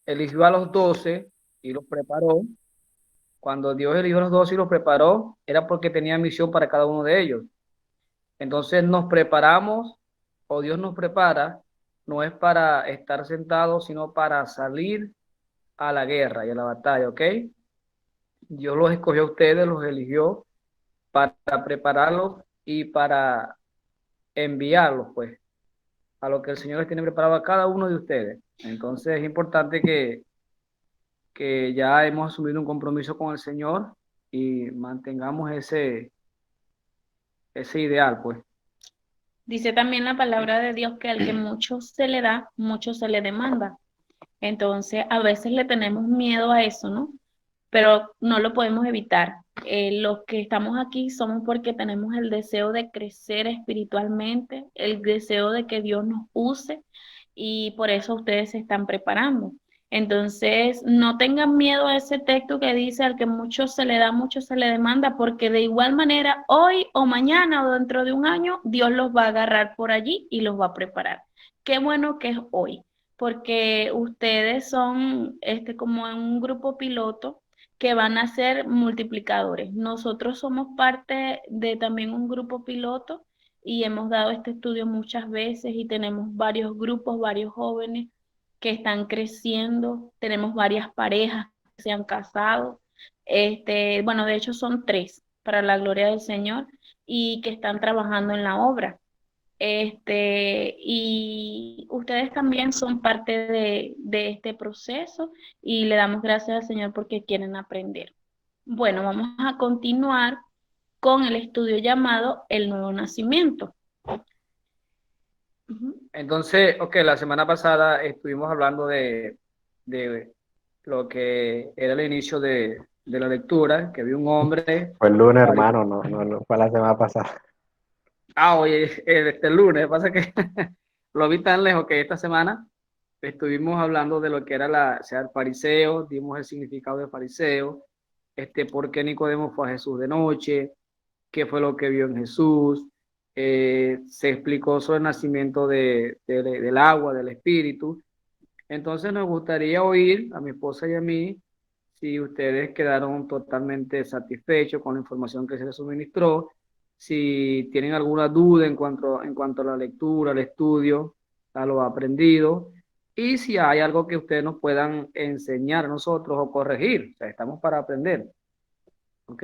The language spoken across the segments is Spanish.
eligió a los 12 y los preparó. Cuando Dios eligió a los 12 y los preparó, era porque tenía misión para cada uno de ellos. Entonces nos preparamos, o Dios nos prepara, no es para estar sentados, sino para salir a la guerra y a la batalla, ¿ok? Dios los escogió a ustedes, los eligió para prepararlos y para enviarlos, pues, a lo que el Señor les tiene preparado a cada uno de ustedes. Entonces es importante que ya hemos asumido un compromiso con el Señor y mantengamos ese ideal, pues. Dice también la palabra de Dios que al que mucho se le da, mucho se le demanda. Entonces, a veces le tenemos miedo a eso, ¿no? Pero no lo podemos evitar. Los que estamos aquí somos porque tenemos el deseo de crecer espiritualmente, el deseo de que Dios nos use y por eso ustedes se están preparando. Entonces, no tengan miedo a ese texto que dice al que mucho se le da, mucho se le demanda, porque de igual manera, hoy o mañana o dentro de un año, Dios los va a agarrar por allí y los va a preparar. Qué bueno que es hoy, porque ustedes son como un grupo piloto que van a ser multiplicadores. Nosotros somos parte de también un grupo piloto y hemos dado este estudio muchas veces y tenemos varios grupos, varios jóvenes que están creciendo, tenemos varias parejas que se han casado, bueno, de hecho son tres para la gloria del Señor y que están trabajando en la obra. Y ustedes también son parte de este proceso y le damos gracias al Señor porque quieren aprender. Bueno, vamos a continuar con el estudio llamado El Nuevo Nacimiento. Ujú. Entonces, ok, la semana pasada estuvimos hablando de lo que era el inicio de la lectura, que había un hombre, Fue el lunes, fari- hermano, no fue la semana pasada. oye, este lunes, pasa que lo vi tan lejos que esta semana estuvimos hablando de lo que era o sea, el fariseo, dimos el significado de fariseo, por qué Nicodemo fue a Jesús de noche, qué fue lo que vio en Jesús, se explicó sobre el nacimiento del agua, del espíritu. Entonces nos gustaría oír a mi esposa y a mí si ustedes quedaron totalmente satisfechos con la información que se les suministró, si tienen alguna duda en cuanto a la lectura, al estudio, a lo aprendido, y si hay algo que ustedes nos puedan enseñar a nosotros o corregir. O sea, estamos para aprender, ¿ok?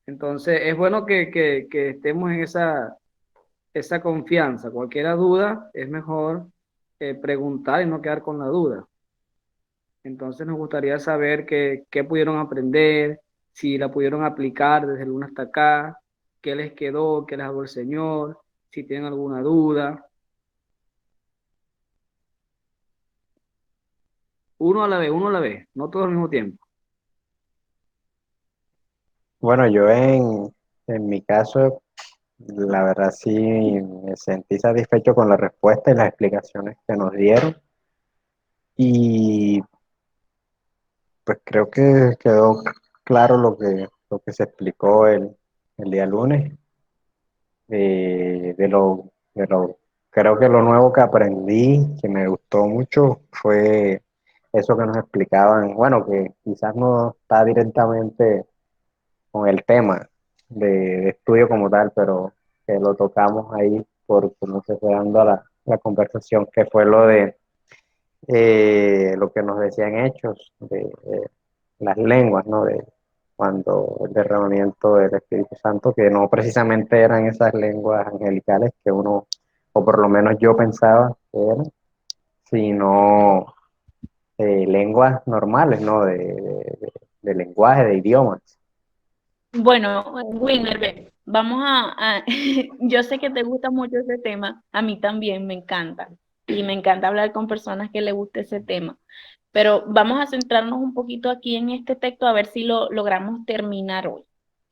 Entonces es bueno que estemos en esa confianza. Cualquier duda es mejor preguntar y no quedar con la duda. Entonces nos gustaría saber qué pudieron aprender, si la pudieron aplicar desde el lunes hasta acá, qué les quedó, qué les habló el Señor, si tienen alguna duda. Uno a la vez, no todo al mismo tiempo. Bueno, en mi caso, la verdad sí me sentí satisfecho con la respuesta y las explicaciones que nos dieron. Y pues creo que quedó claro lo que se explicó el día lunes. Creo que lo nuevo que aprendí, que me gustó mucho, fue eso que nos explicaban. Bueno, que quizás no está directamente con el tema de estudio como tal, pero que lo tocamos ahí por cómo se fue dando la conversación, que fue lo de lo que nos decían hechos de las lenguas, ¿no? De cuando el derramamiento del Espíritu Santo, que no precisamente eran esas lenguas angelicales que uno, o por lo menos yo pensaba que eran, sino lenguas normales, ¿no? De lenguaje, de idiomas. Bueno, Winner, ve, yo sé que te gusta mucho ese tema, a mí también me encanta, y me encanta hablar con personas que les guste ese tema, pero vamos a centrarnos un poquito aquí en este texto a ver si lo logramos terminar hoy,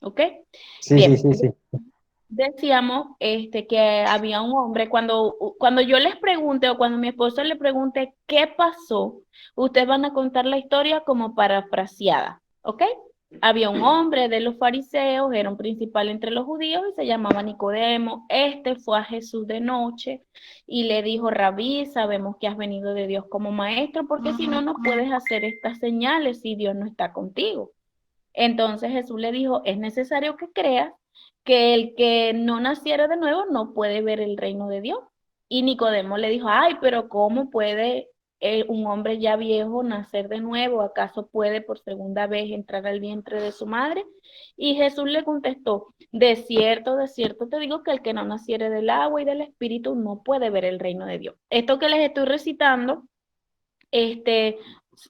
¿ok? Sí, sí, Bien, sí, sí. decíamos que había un hombre, cuando yo les pregunte o cuando mi esposo le pregunte qué pasó, ustedes van a contar la historia como parafraseada, ¿ok? Había un hombre de los fariseos, era un principal entre los judíos y se llamaba Nicodemo. Este fue a Jesús de noche y le dijo: Rabí, sabemos que has venido de Dios como maestro, porque si no, no puedes hacer estas señales si Dios no está contigo. Entonces Jesús le dijo: es necesario que creas que el que no naciera de nuevo no puede ver el reino de Dios. Y Nicodemo le dijo: ay, pero ¿cómo puede un hombre ya viejo nacer de nuevo? ¿Acaso puede por segunda vez entrar al vientre de su madre? Y Jesús le contestó: de cierto te digo que el que no naciere del agua y del espíritu no puede ver el reino de Dios. Esto que les estoy recitando, este,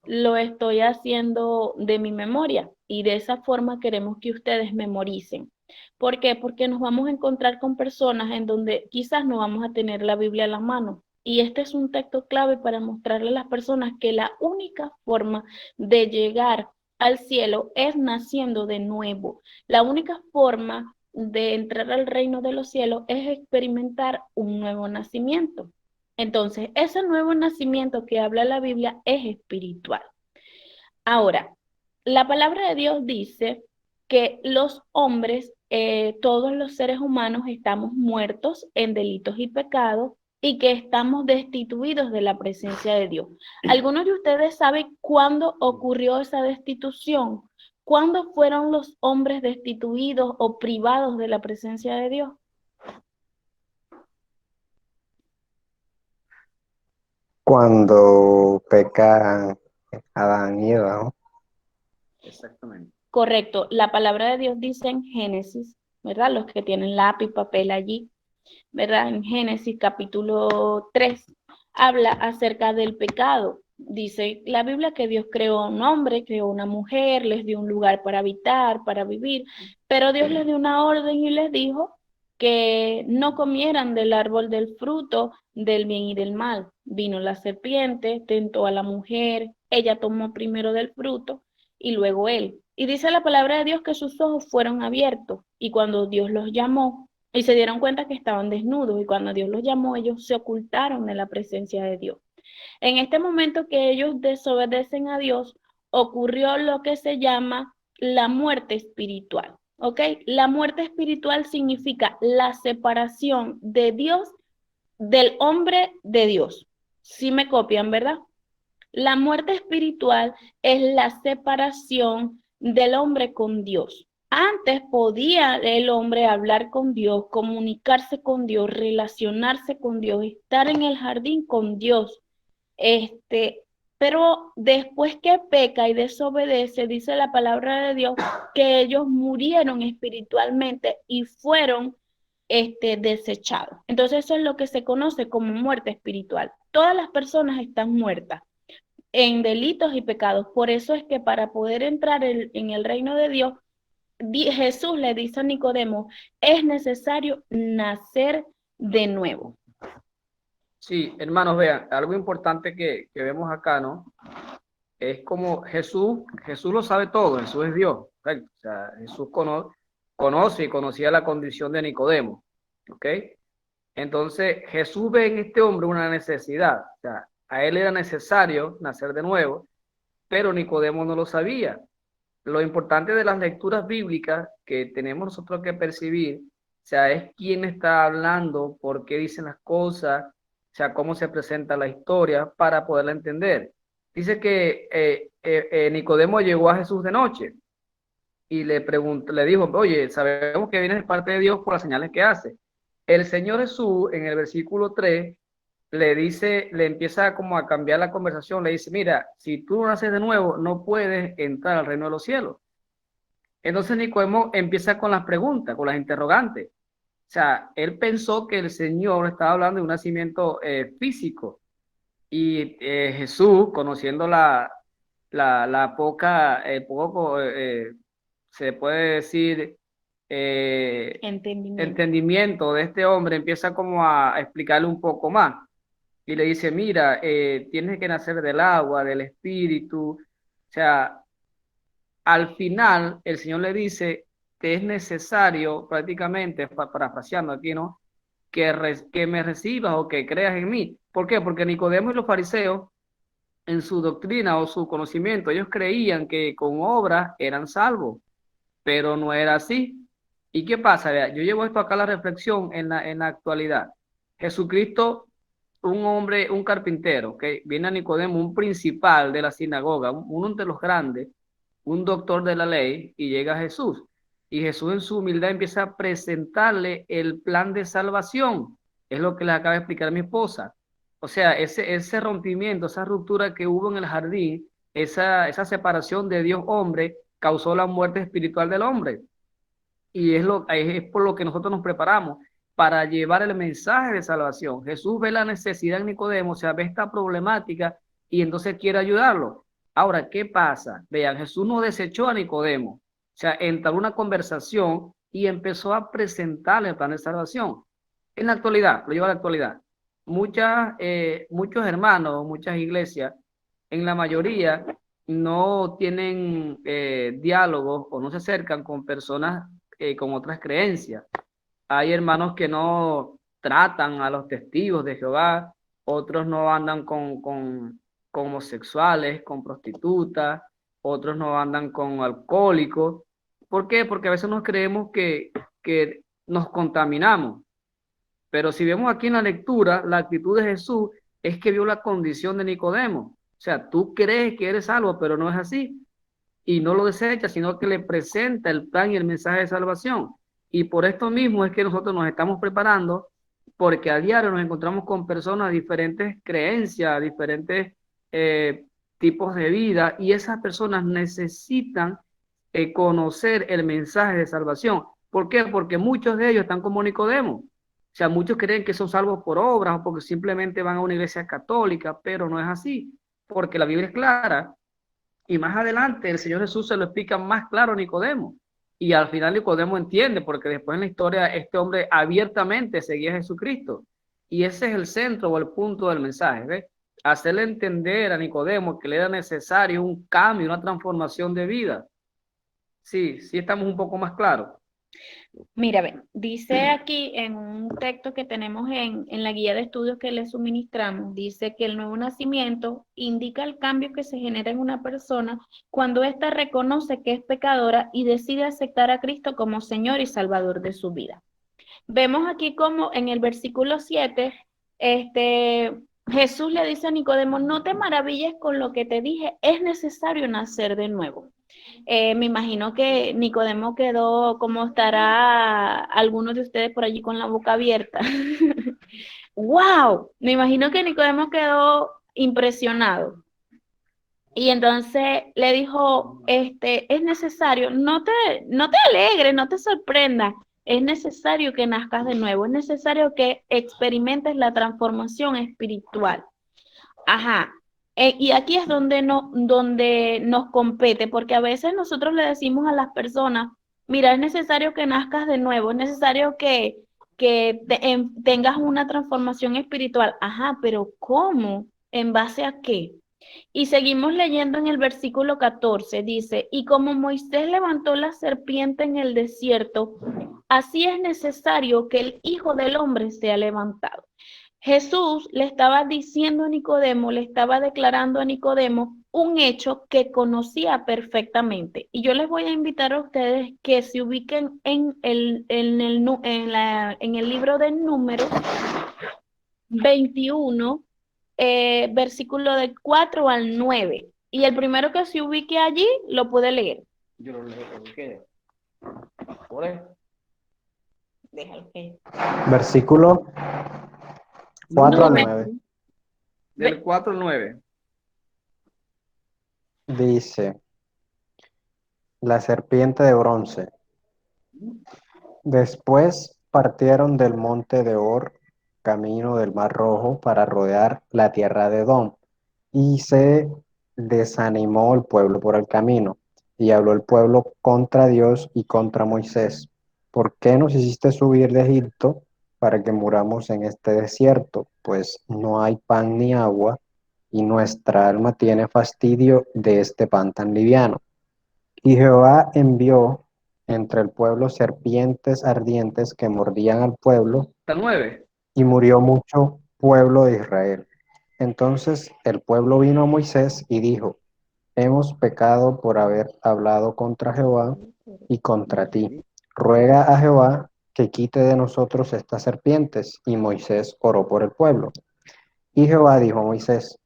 lo estoy haciendo de mi memoria y de esa forma queremos que ustedes memoricen. ¿Por qué? Porque nos vamos a encontrar con personas en donde quizás no vamos a tener la Biblia a la mano. Y este es un texto clave para mostrarle a las personas que la única forma de llegar al cielo es naciendo de nuevo. La única forma de entrar al reino de los cielos es experimentar un nuevo nacimiento. Entonces, ese nuevo nacimiento que habla la Biblia es espiritual. Ahora, la palabra de Dios dice que los hombres, todos los seres humanos, estamos muertos en delitos y pecados y que estamos destituidos de la presencia de Dios. ¿Algunos de ustedes saben cuándo ocurrió esa destitución? ¿Cuándo fueron los hombres destituidos o privados de la presencia de Dios? Cuando peca Adán y Eva, ¿no? Exactamente. Correcto, la palabra de Dios dice en Génesis, ¿verdad? Los que tienen lápiz, papel allí, ¿verdad? En Génesis capítulo 3 habla acerca del pecado. Dice la Biblia que Dios creó un hombre, creó una mujer, les dio un lugar para habitar, para vivir, pero Dios les dio una orden y les dijo que no comieran del árbol del fruto del bien y del mal. Vino la serpiente, tentó a la mujer, ella tomó primero del fruto y luego él. Y dice la palabra de Dios que sus ojos fueron abiertos y cuando Dios los llamó, y se dieron cuenta que estaban desnudos y cuando Dios los llamó, ellos se ocultaron de la presencia de Dios. En este momento que ellos desobedecen a Dios, ocurrió lo que se llama la muerte espiritual. ¿Ok? La muerte espiritual significa la separación de Dios del hombre de Dios. Si me copian, ¿verdad? La muerte espiritual es la separación del hombre con Dios. Antes podía el hombre hablar con Dios, comunicarse con Dios, relacionarse con Dios, estar en el jardín con Dios. Pero después que peca y desobedece, dice la palabra de Dios que ellos murieron espiritualmente y fueron desechados. Entonces eso es lo que se conoce como muerte espiritual. Todas las personas están muertas en delitos y pecados. Por eso es que para poder entrar en el reino de Dios, Jesús le dice a Nicodemo: es necesario nacer de nuevo. Sí, hermanos, vean, algo importante que vemos acá, ¿no? Es como Jesús lo sabe todo, Jesús es Dios, ¿correcto? O sea, Jesús conoce y conocía la condición de Nicodemo, ¿ok? Entonces, Jesús ve en este hombre una necesidad, o sea, a él era necesario nacer de nuevo, pero Nicodemo no lo sabía. Lo importante de las lecturas bíblicas que tenemos nosotros que percibir, o sea, es quién está hablando, por qué dicen las cosas, o sea, cómo se presenta la historia para poderla entender. Dice que Nicodemo llegó a Jesús de noche y le dijo: oye, sabemos que vienes de parte de Dios por las señales que hace. El Señor Jesús en el versículo 3 le dice, le empieza como a cambiar la conversación, le dice: mira, si tú no naces de nuevo, no puedes entrar al reino de los cielos. Entonces Nicodemo empieza con las preguntas, con las interrogantes. O sea, él pensó que el Señor estaba hablando de un nacimiento físico y Jesús, conociendo la poca, poco, se puede decir, entendimiento de este hombre, empieza como a explicarle un poco más y le dice: mira, tienes que nacer del agua, del espíritu. O sea, al final el Señor le dice que es necesario, prácticamente, parafraseando aquí, ¿no? Que me recibas o que creas en mí. ¿Por qué? Porque Nicodemo y los fariseos en su doctrina o su conocimiento, ellos creían que con obras eran salvos, pero no era así. ¿Y qué pasa? Vea, yo llevo esto acá a la reflexión en la actualidad. Jesucristo, un hombre, un carpintero, que viene a Nicodemo, un principal de la sinagoga, uno de los grandes, un doctor de la ley, y llega a Jesús. Y Jesús en su humildad empieza a presentarle el plan de salvación. Es lo que les acaba de explicar mi esposa. O sea, ese rompimiento, esa ruptura que hubo en el jardín, esa separación de Dios-hombre, causó la muerte espiritual del hombre. Y es por lo que nosotros nos preparamos para llevar el mensaje de salvación. Jesús ve la necesidad en Nicodemo, o sea, ve esta problemática y entonces quiere ayudarlo. Ahora, ¿qué pasa? Vean, Jesús no desechó a Nicodemo, o sea, entró una conversación y empezó a presentarle el plan de salvación. En la actualidad, lo lleva a la actualidad. Muchos hermanos, muchas iglesias, en la mayoría no tienen diálogos o no se acercan con personas con otras creencias. Hay hermanos que no tratan a los testigos de Jehová, otros no andan con homosexuales, con prostitutas, otros no andan con alcohólicos. ¿Por qué? Porque a veces nos creemos que nos contaminamos. Pero si vemos aquí en la lectura, la actitud de Jesús es que vio la condición de Nicodemo. O sea, tú crees que eres salvo, pero no es así. Y no lo desecha, sino que le presenta el plan y el mensaje de salvación. Y por esto mismo es que nosotros nos estamos preparando, porque a diario nos encontramos con personas de diferentes creencias, diferentes eh, tipos de vida, y esas personas necesitan conocer el mensaje de salvación. ¿Por qué? Porque muchos de ellos están como Nicodemo. O sea, muchos creen que son salvos por obras o porque simplemente van a una iglesia católica, pero no es así, porque la Biblia es clara y más adelante el Señor Jesús se lo explica más claro a Nicodemo. Y al final Nicodemo entiende, porque después en la historia este hombre abiertamente seguía a Jesucristo. Y ese es el centro o el punto del mensaje, ¿ves? Hacerle entender a Nicodemo que le era necesario un cambio, una transformación de vida. Sí, sí estamos un poco más claros. Mira, ven, dice aquí en un texto que tenemos en la guía de estudios que le suministramos, dice que el nuevo nacimiento indica el cambio que se genera en una persona cuando ésta reconoce que es pecadora y decide aceptar a Cristo como Señor y Salvador de su vida. Vemos aquí como en el versículo 7, Jesús le dice a Nicodemo, no te maravilles con lo que te dije, es necesario nacer de nuevo. Me imagino que Nicodemo quedó como estará algunos de ustedes por allí con la boca abierta. ¡Wow! Me imagino que Nicodemo quedó impresionado. Y entonces le dijo, es necesario, no te alegres, no te sorprendas, es necesario que nazcas de nuevo, es necesario que experimentes la transformación espiritual. Ajá. Y aquí es donde nos compete, porque a veces nosotros le decimos a las personas, mira, es necesario que nazcas de nuevo, es necesario que tengas una transformación espiritual. Ajá, pero ¿cómo? ¿En base a qué? Y seguimos leyendo en el versículo 14, dice, y como Moisés levantó la serpiente en el desierto, así es necesario que el Hijo del Hombre sea levantado. Jesús le estaba diciendo a Nicodemo, le estaba declarando a Nicodemo un hecho que conocía perfectamente. Y yo les voy a invitar a ustedes que se ubiquen en el libro de Números 21, versículo del 4 al 9. Y el primero que se ubique allí lo puede leer. Yo lo leo, ¿qué? Por eso. Déjalo que... Versículo 4 al Número 9 Del 4 al 9. dice, la serpiente de bronce. Después partieron del monte de Or, camino del Mar Rojo, para rodear la tierra de Edom. Y se desanimó el pueblo por el camino, y habló el pueblo contra Dios y contra Moisés. ¿Por qué nos hiciste subir de Egipto para que muramos en este desierto? Pues no hay pan ni agua, y nuestra alma tiene fastidio de este pan tan liviano. Y Jehová envió entre el pueblo serpientes ardientes que mordían al pueblo, Hasta 9. y murió mucho pueblo de Israel. Entonces el pueblo vino a Moisés y dijo, hemos pecado por haber hablado contra Jehová y contra ti. Ruega a Jehová que quite de nosotros estas serpientes. Y Moisés oró por el pueblo. Y Jehová dijo a Moisés,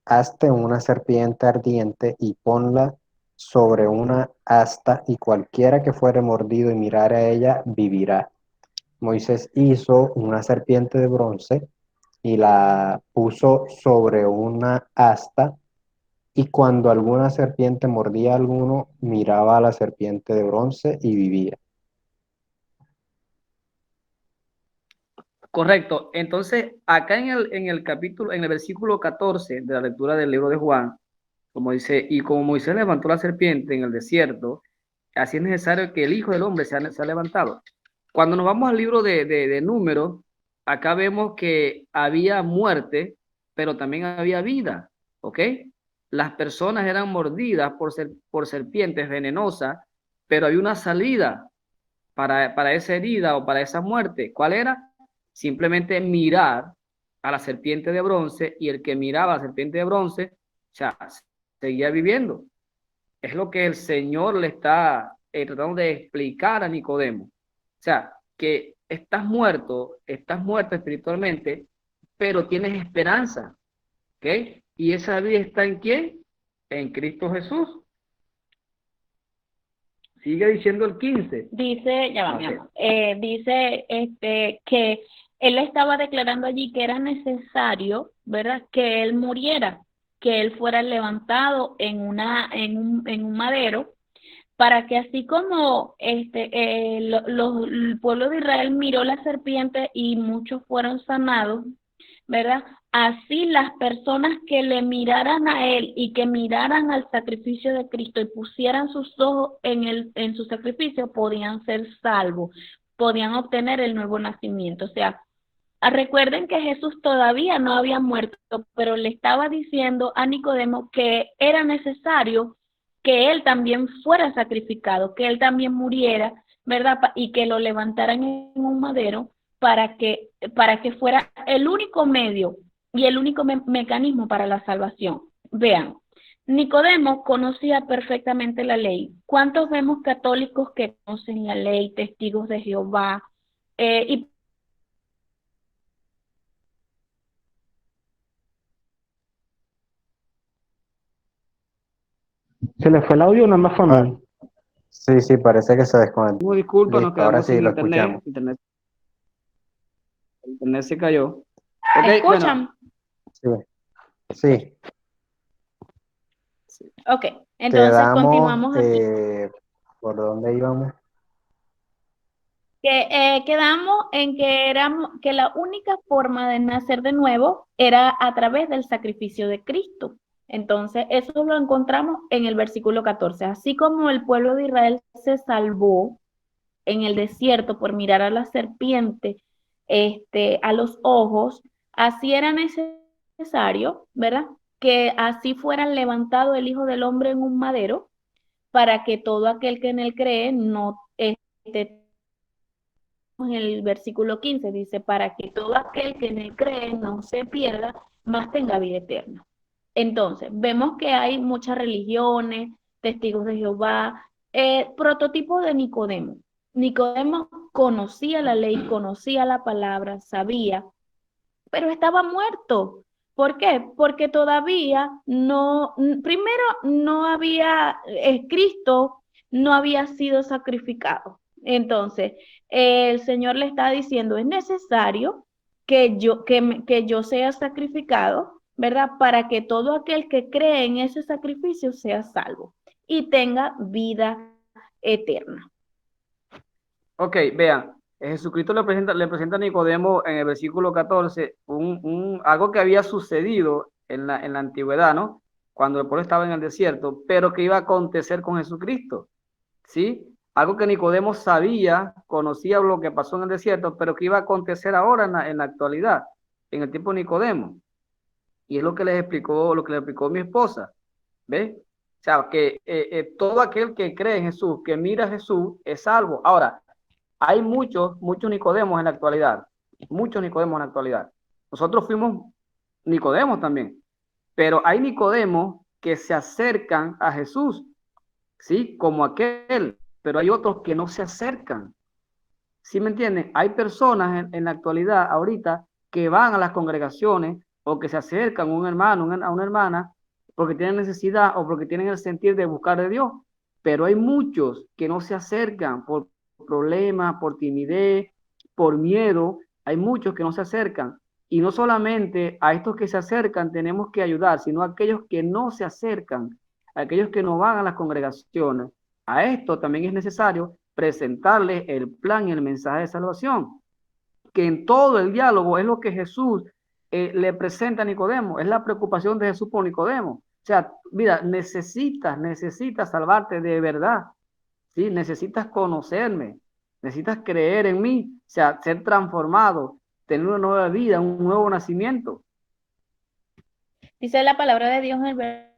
hazte una serpiente ardiente y ponla sobre una asta, y cualquiera que fuere mordido y mirare a ella, vivirá. Moisés hizo una serpiente de bronce y la puso sobre una asta, y cuando alguna serpiente mordía a alguno, miraba a la serpiente de bronce y vivía. Correcto. Entonces, acá en el capítulo, en el versículo 14 de la lectura del libro de Juan, como dice, y como Moisés levantó la serpiente en el desierto, así es necesario que el Hijo del Hombre se ha levantado. Cuando nos vamos al libro de Números, acá vemos que había muerte, pero también había vida, ¿ok? Las personas eran mordidas por serpientes venenosas, pero había una salida para esa herida o para esa muerte. ¿Cuál era? Simplemente mirar a la serpiente de bronce, y el que miraba a la serpiente de bronce, o sea, seguía viviendo. Es lo que el Señor le está tratando de explicar a Nicodemo. O sea, que estás muerto espiritualmente, pero tienes esperanza, ¿ok? Y esa vida está ¿en quién? En Cristo Jesús. Sigue diciendo el 15. Dice, ya va, mi Ok. amor, dice que él estaba declarando allí que era necesario, ¿verdad?, que él muriera, que él fuera levantado en un madero, para que así como el pueblo de Israel miró la serpiente y muchos fueron sanados, ¿verdad? Así las personas que le miraran a él y que miraran al sacrificio de Cristo y pusieran sus ojos en su sacrificio, podían ser salvos, podían obtener el nuevo nacimiento. O sea, recuerden que Jesús todavía no había muerto, pero le estaba diciendo a Nicodemo que era necesario que él también fuera sacrificado, que él también muriera, ¿verdad? Y que lo levantaran en un madero para que fuera el único medio y el único mecanismo para la salvación. Vean, Nicodemo conocía perfectamente la ley. ¿Cuántos vemos católicos que conocen la ley, testigos de Jehová? Y ¿Se le fue el audio o nada más fue a Ah, mí? sí, sí, parece que se desconectó. Muy disculpa, nos Listo, ahora quedamos sí sin lo internet. escuchamos. Internet se cayó. Ok, ¿escuchan? bueno. Sí, sí. Ok, entonces Quedamos, continuamos aquí. ¿por dónde íbamos? Quedamos en que la única forma de nacer de nuevo era a través del sacrificio de Cristo. Entonces, eso lo encontramos en el versículo 14. Así como el pueblo de Israel se salvó en el desierto por mirar a la serpiente a los ojos, así era necesario, ¿verdad?, que así fuera levantado el Hijo del Hombre en un madero, para que todo aquel que en él cree no en el versículo 15 dice, para que todo aquel que en él cree no se pierda, mas tenga vida eterna. Entonces, vemos que hay muchas religiones, testigos de Jehová, prototipo de Nicodemo. Nicodemo conocía la ley, conocía la palabra, sabía, pero estaba muerto. ¿Por qué? Porque todavía no, primero no había, Cristo no había sido sacrificado. Entonces, el Señor le está diciendo, es necesario que yo sea sacrificado, ¿verdad? Para que todo aquel que cree en ese sacrificio sea salvo y tenga vida eterna. Ok, vean, Jesucristo le presenta a Nicodemo en el versículo 14 algo que había sucedido en la antigüedad, ¿no? Cuando el pueblo estaba en el desierto, pero que iba a acontecer con Jesucristo, ¿sí? Algo que Nicodemo sabía, conocía lo que pasó en el desierto, pero que iba a acontecer ahora en la actualidad, en el tiempo de Nicodemo. Y es lo que lo que le explicó mi esposa, ¿ves? O sea, que todo aquel que cree en Jesús, que mira a Jesús, es salvo. Ahora, hay muchos Nicodemos en la actualidad. Muchos Nicodemos en la actualidad. Nosotros fuimos Nicodemos también. Pero hay Nicodemos que se acercan a Jesús, ¿sí? Como aquel, pero hay otros que no se acercan. ¿Sí me entienden? Hay personas en la actualidad, ahorita, que van a las congregaciones o que se acercan a un hermano, a una hermana, porque tienen necesidad o porque tienen el sentir de buscar de Dios. Pero hay muchos que no se acercan por problemas, por timidez, por miedo. Hay muchos que no se acercan. Y no solamente a estos que se acercan tenemos que ayudar, sino a aquellos que no se acercan, a aquellos que no van a las congregaciones. A esto también es necesario presentarles el plan y el mensaje de salvación, que en todo el diálogo es lo que Jesús le presenta a Nicodemo, es la preocupación de Jesús por Nicodemo. O sea, mira, necesitas salvarte de verdad, ¿sí? Necesitas conocerme, necesitas creer en mí, o sea, ser transformado, tener una nueva vida, un nuevo nacimiento. Dice la palabra de Dios en el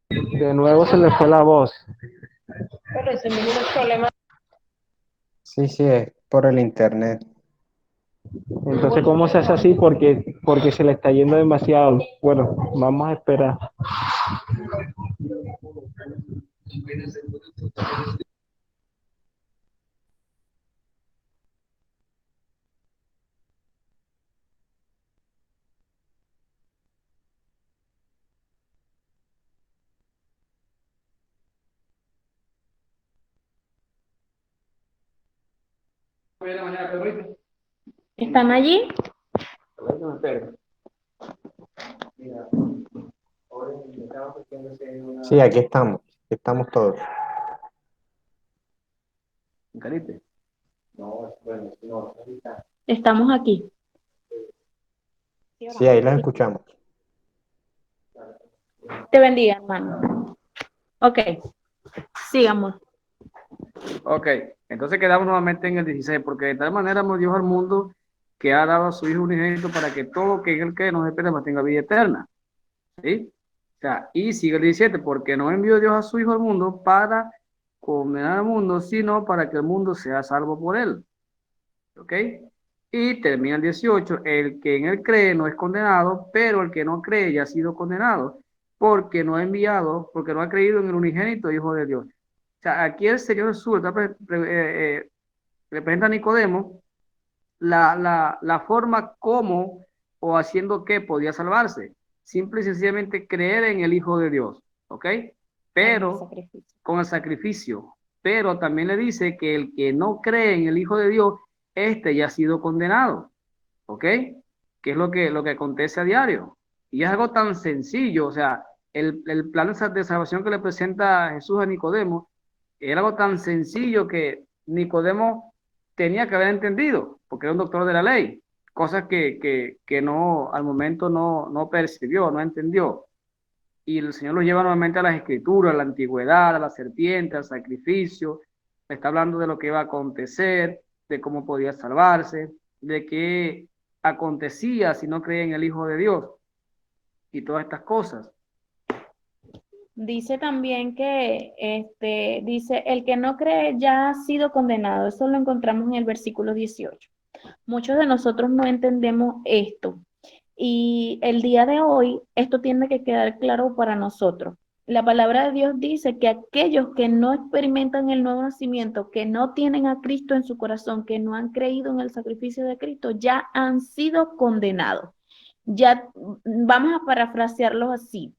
De nuevo se le fue la voz. Pero ese mismo problema. Sí, sí, es por el internet. Entonces, ¿cómo se hace así? Porque se le está yendo demasiado. Bueno, vamos a esperar. ¿Están allí? Sí, aquí estamos todos. Carite. Estamos aquí. Sí, ahí los escuchamos. Te bendiga, hermano. Ok, sigamos. Ok, entonces quedamos nuevamente en el 16, porque de tal manera amó Dios al mundo que ha dado a su Hijo unigénito para que todo que en él que nos espera tenga vida eterna. ¿Sí? O sea, y sigue el 17, porque no envió Dios a su Hijo al mundo para condenar al mundo, sino para que el mundo sea salvo por él. ¿Ok? Y termina el 18, el que en él cree no es condenado, pero el que no cree ya ha sido condenado, porque no ha enviado, porque no ha creído en el unigénito Hijo de Dios. O sea, aquí el Señor Jesús le presenta a Nicodemo la forma cómo o haciendo que podía salvarse. Simple y sencillamente creer en el Hijo de Dios, ¿ok? Pero con el sacrificio. Pero también le dice que el que no cree en el Hijo de Dios, este ya ha sido condenado, ¿ok? Que es lo que acontece a diario. Y es algo tan sencillo, o sea, el plan de salvación que le presenta Jesús a Nicodemo era algo tan sencillo que Nicodemo tenía que haber entendido, porque era un doctor de la ley, cosas que no, al momento no percibió, no entendió. Y el Señor lo lleva nuevamente a las escrituras, a la antigüedad, a la serpiente, al sacrificio. Está hablando de lo que iba a acontecer, de cómo podía salvarse, de qué acontecía si no creía en el Hijo de Dios y todas estas cosas. Dice también que, dice, el que no cree ya ha sido condenado. Eso lo encontramos en el versículo 18. Muchos de nosotros no entendemos esto. Y el día de hoy, esto tiene que quedar claro para nosotros. La palabra de Dios dice que aquellos que no experimentan el nuevo nacimiento, que no tienen a Cristo en su corazón, que no han creído en el sacrificio de Cristo, ya han sido condenados. Ya vamos a parafrasearlo así.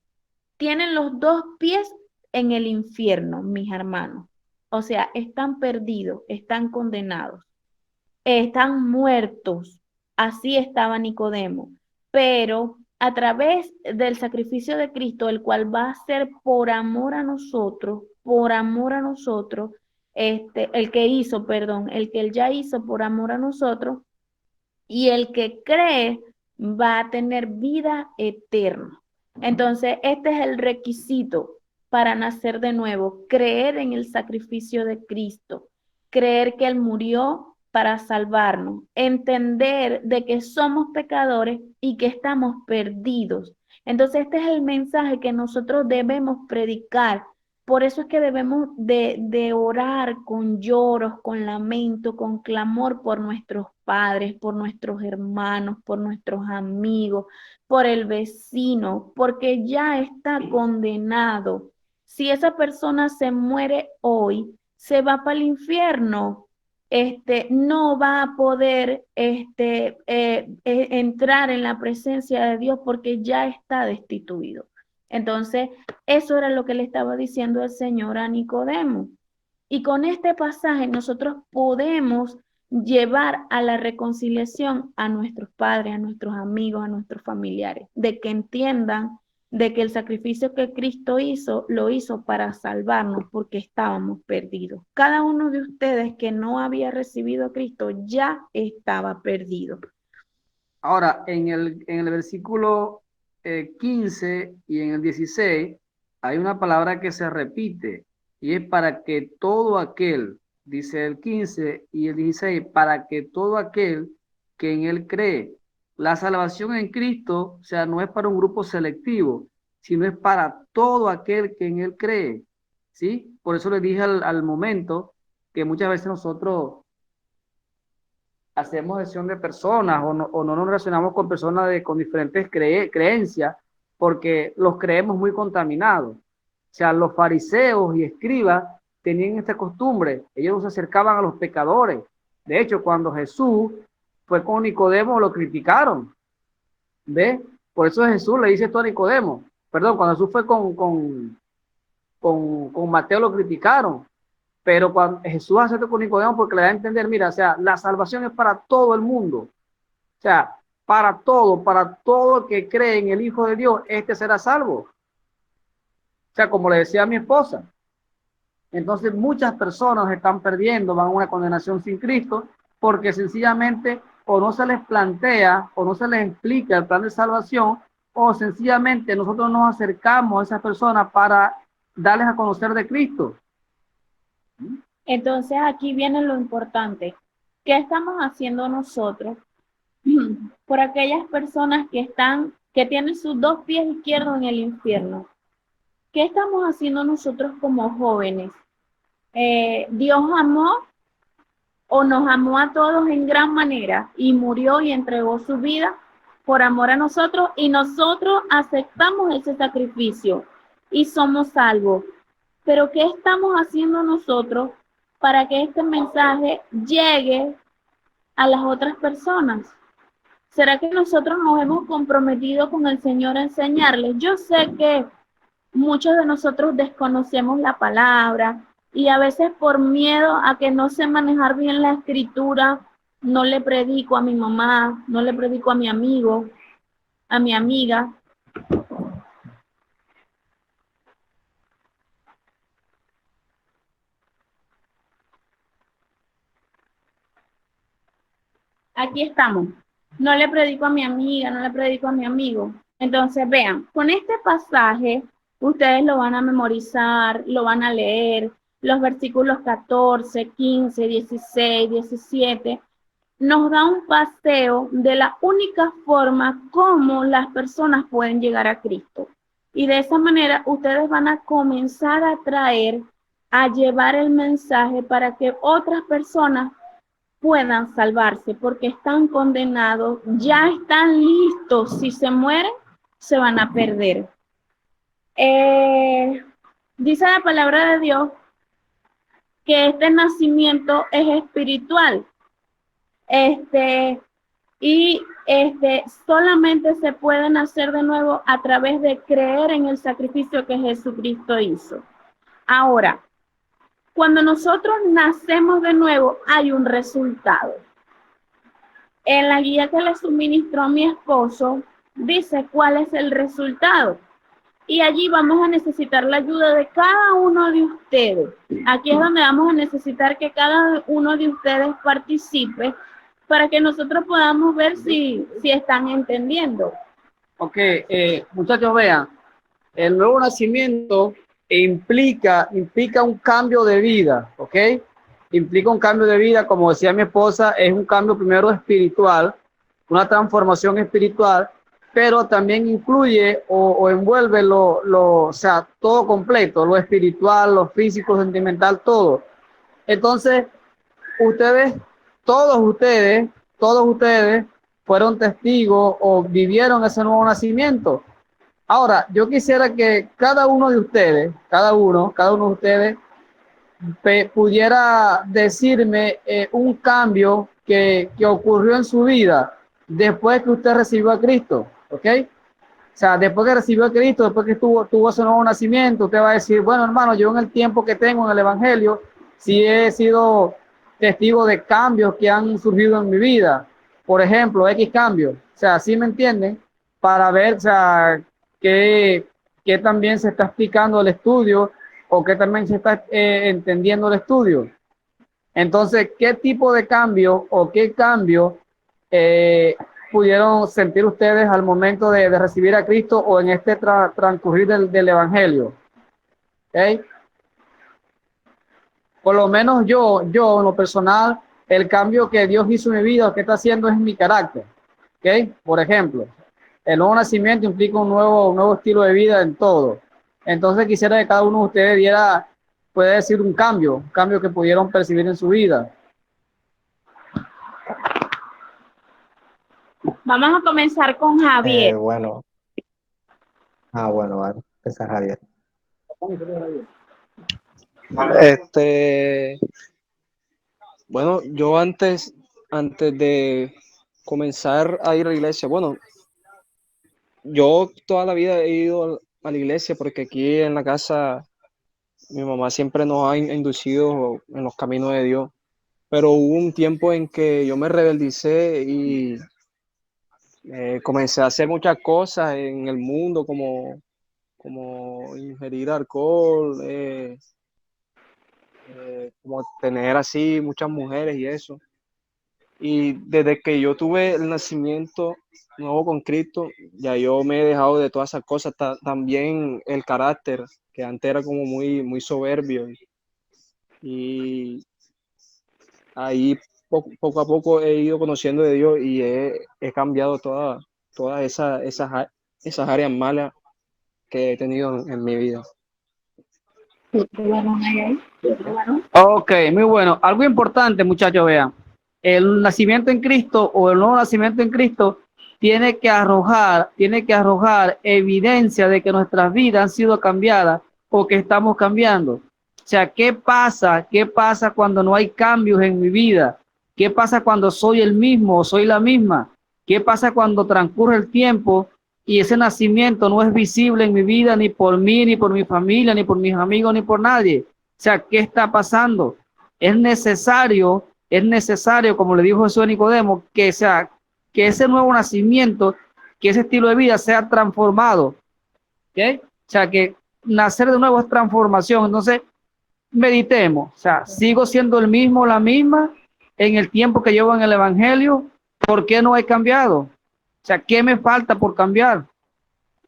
Tienen los dos pies en el infierno, mis hermanos. O sea, están perdidos, están condenados, están muertos. Así estaba Nicodemo. Pero a través del sacrificio de Cristo, el cual va a ser por amor a nosotros, el que hizo, perdón, el que él ya hizo por amor a nosotros, y el que cree va a tener vida eterna. Entonces, este es el requisito para nacer de nuevo, creer en el sacrificio de Cristo, creer que Él murió para salvarnos, entender de que somos pecadores y que estamos perdidos. Entonces, este es el mensaje que nosotros debemos predicar Por eso es que debemos de orar con lloros, con lamento, con clamor por nuestros padres, por nuestros hermanos, por nuestros amigos, por el vecino, porque ya está condenado. Si esa persona se muere hoy, se va para el infierno. No va a poder entrar en la presencia de Dios porque ya está destituido. Entonces, eso era lo que le estaba diciendo el Señor a Nicodemo. Y con este pasaje nosotros podemos llevar a la reconciliación a nuestros padres, a nuestros amigos, a nuestros familiares, de que entiendan de que el sacrificio que Cristo hizo, lo hizo para salvarnos porque estábamos perdidos. Cada uno de ustedes que no había recibido a Cristo ya estaba perdido. Ahora, en el versículo 15 y en el 16 hay una palabra que se repite y es para que todo aquel, dice el 15 y el 16, para que todo aquel que en él cree. La salvación en Cristo, o sea, no es para un grupo selectivo, sino es para todo aquel que en él cree, ¿sí? Por eso le dije al momento que muchas veces nosotros hacemos gestión de personas o no nos relacionamos con personas con diferentes creencias porque los creemos muy contaminados. O sea, los fariseos y escribas tenían esta costumbre, ellos se acercaban a los pecadores. De hecho, cuando Jesús fue con Nicodemo, lo criticaron. ¿Ve? Por eso Jesús le dice esto a Nicodemo. Perdón, cuando Jesús fue con Mateo, lo criticaron. Pero cuando Jesús hace esto con Nicodemo porque le da a entender, mira, o sea, la salvación es para todo el mundo. O sea, para todo el que cree en el Hijo de Dios, este será salvo. O sea, como le decía a mi esposa. Entonces muchas personas están perdiendo, van a una condenación sin Cristo, porque sencillamente o no se les plantea o no se les explica el plan de salvación, o sencillamente nosotros nos acercamos a esas personas para darles a conocer de Cristo. Entonces aquí viene lo importante. ¿Qué estamos haciendo nosotros por aquellas personas que tienen sus dos pies izquierdos en el infierno? ¿Qué estamos haciendo nosotros como jóvenes? Dios amó o nos amó a todos en gran manera y murió y entregó su vida por amor a nosotros y nosotros aceptamos ese sacrificio y somos salvos. Pero ¿qué estamos haciendo nosotros para que este mensaje llegue a las otras personas? ¿Será que nosotros nos hemos comprometido con el Señor a enseñarles? Yo sé que muchos de nosotros desconocemos la palabra y a veces por miedo a que no sé manejar bien la escritura, no le predico a mi mamá, no le predico a mi amigo, a mi amiga. Aquí estamos. No le predico a mi amiga, no le predico a mi amigo. Entonces, vean, con este pasaje, ustedes lo van a memorizar, lo van a leer, los versículos 14, 15, 16, 17, nos da un paseo de la única forma como las personas pueden llegar a Cristo. Y de esa manera, ustedes van a comenzar a traer, a llevar el mensaje para que otras personas puedan salvarse porque están condenados, ya están listos, si se mueren, se van a perder. Dice la palabra de Dios que este nacimiento es espiritual, solamente se puede nacer de nuevo a través de creer en el sacrificio que Jesucristo hizo. Ahora, cuando nosotros nacemos de nuevo, hay un resultado. En la guía que le suministró a mi esposo, dice cuál es el resultado. Y allí vamos a necesitar la ayuda de cada uno de ustedes. Aquí es donde vamos a necesitar que cada uno de ustedes participe para que nosotros podamos ver si están entendiendo. Ok, muchachos, vean, el nuevo nacimiento implica un cambio de vida, ¿ok? Implica un cambio de vida, como decía mi esposa, es un cambio primero espiritual, una transformación espiritual, pero también incluye o envuelve o sea, todo completo, lo espiritual, lo físico, sentimental, todo. Entonces, ustedes, todos ustedes fueron testigos o vivieron ese nuevo nacimiento. Ahora, yo quisiera que cada uno de ustedes, cada uno de ustedes pudiera decirme un cambio que ocurrió en su vida después que usted recibió a Cristo, ¿ok? O sea, después que recibió a Cristo, después que tuvo ese nuevo nacimiento, usted va a decir, bueno, hermano, yo en el tiempo que tengo en el Evangelio, sí he sido testigo de cambios que han surgido en mi vida. Por ejemplo, X cambios. O sea, ¿sí me entienden? Para ver, o sea, qué también se está explicando el estudio o qué también se está entendiendo el estudio. Entonces, ¿qué tipo de cambio o qué cambio eh, pudieron sentir ustedes al momento de recibir a Cristo o en este transcurrir del Evangelio? ¿Okay? Por lo menos yo en lo personal, el cambio que Dios hizo en mi vida, o que está haciendo es mi carácter. ¿Okay? Por ejemplo, el nuevo nacimiento implica un nuevo estilo de vida en todo. Entonces quisiera que cada uno de ustedes puede decir un cambio que pudieron percibir en su vida. Vamos a comenzar con Javier. Bueno, bueno, va a empezar Javier. Bueno, yo antes de comenzar a ir a la iglesia, bueno, yo toda la vida he ido a la iglesia porque aquí en la casa mi mamá siempre nos ha inducido en los caminos de Dios, pero hubo un tiempo en que yo me rebeldicé y comencé a hacer muchas cosas en el mundo como ingerir alcohol, como tener así muchas mujeres y eso. Y desde que yo tuve el nacimiento nuevo con Cristo, ya yo me he dejado de todas esas cosas, también el carácter, que antes era como muy soberbio. Y ahí poco a poco he ido conociendo de Dios y he cambiado todas esas áreas malas que he tenido en mi vida. Ok, muy bueno. Algo importante, muchachos, vean. El nacimiento en Cristo o el nuevo nacimiento en Cristo tiene que arrojar evidencia de que nuestras vidas han sido cambiadas o que estamos cambiando. O sea, ¿qué pasa? ¿Qué pasa cuando no hay cambios en mi vida? ¿Qué pasa cuando soy el mismo o soy la misma? ¿Qué pasa cuando transcurre el tiempo y ese nacimiento no es visible en mi vida, ni por mí, ni por mi familia, ni por mis amigos, ni por nadie? O sea, ¿qué está pasando? Es necesario, como le dijo Jesús a Nicodemo, que ese nuevo nacimiento, que ese estilo de vida sea transformado. ¿Okay? O sea, que nacer de nuevo es transformación. Entonces, meditemos. O sea, sigo siendo el mismo, la misma, en el tiempo que llevo en el Evangelio. ¿Por qué no he cambiado? O sea, ¿qué me falta por cambiar?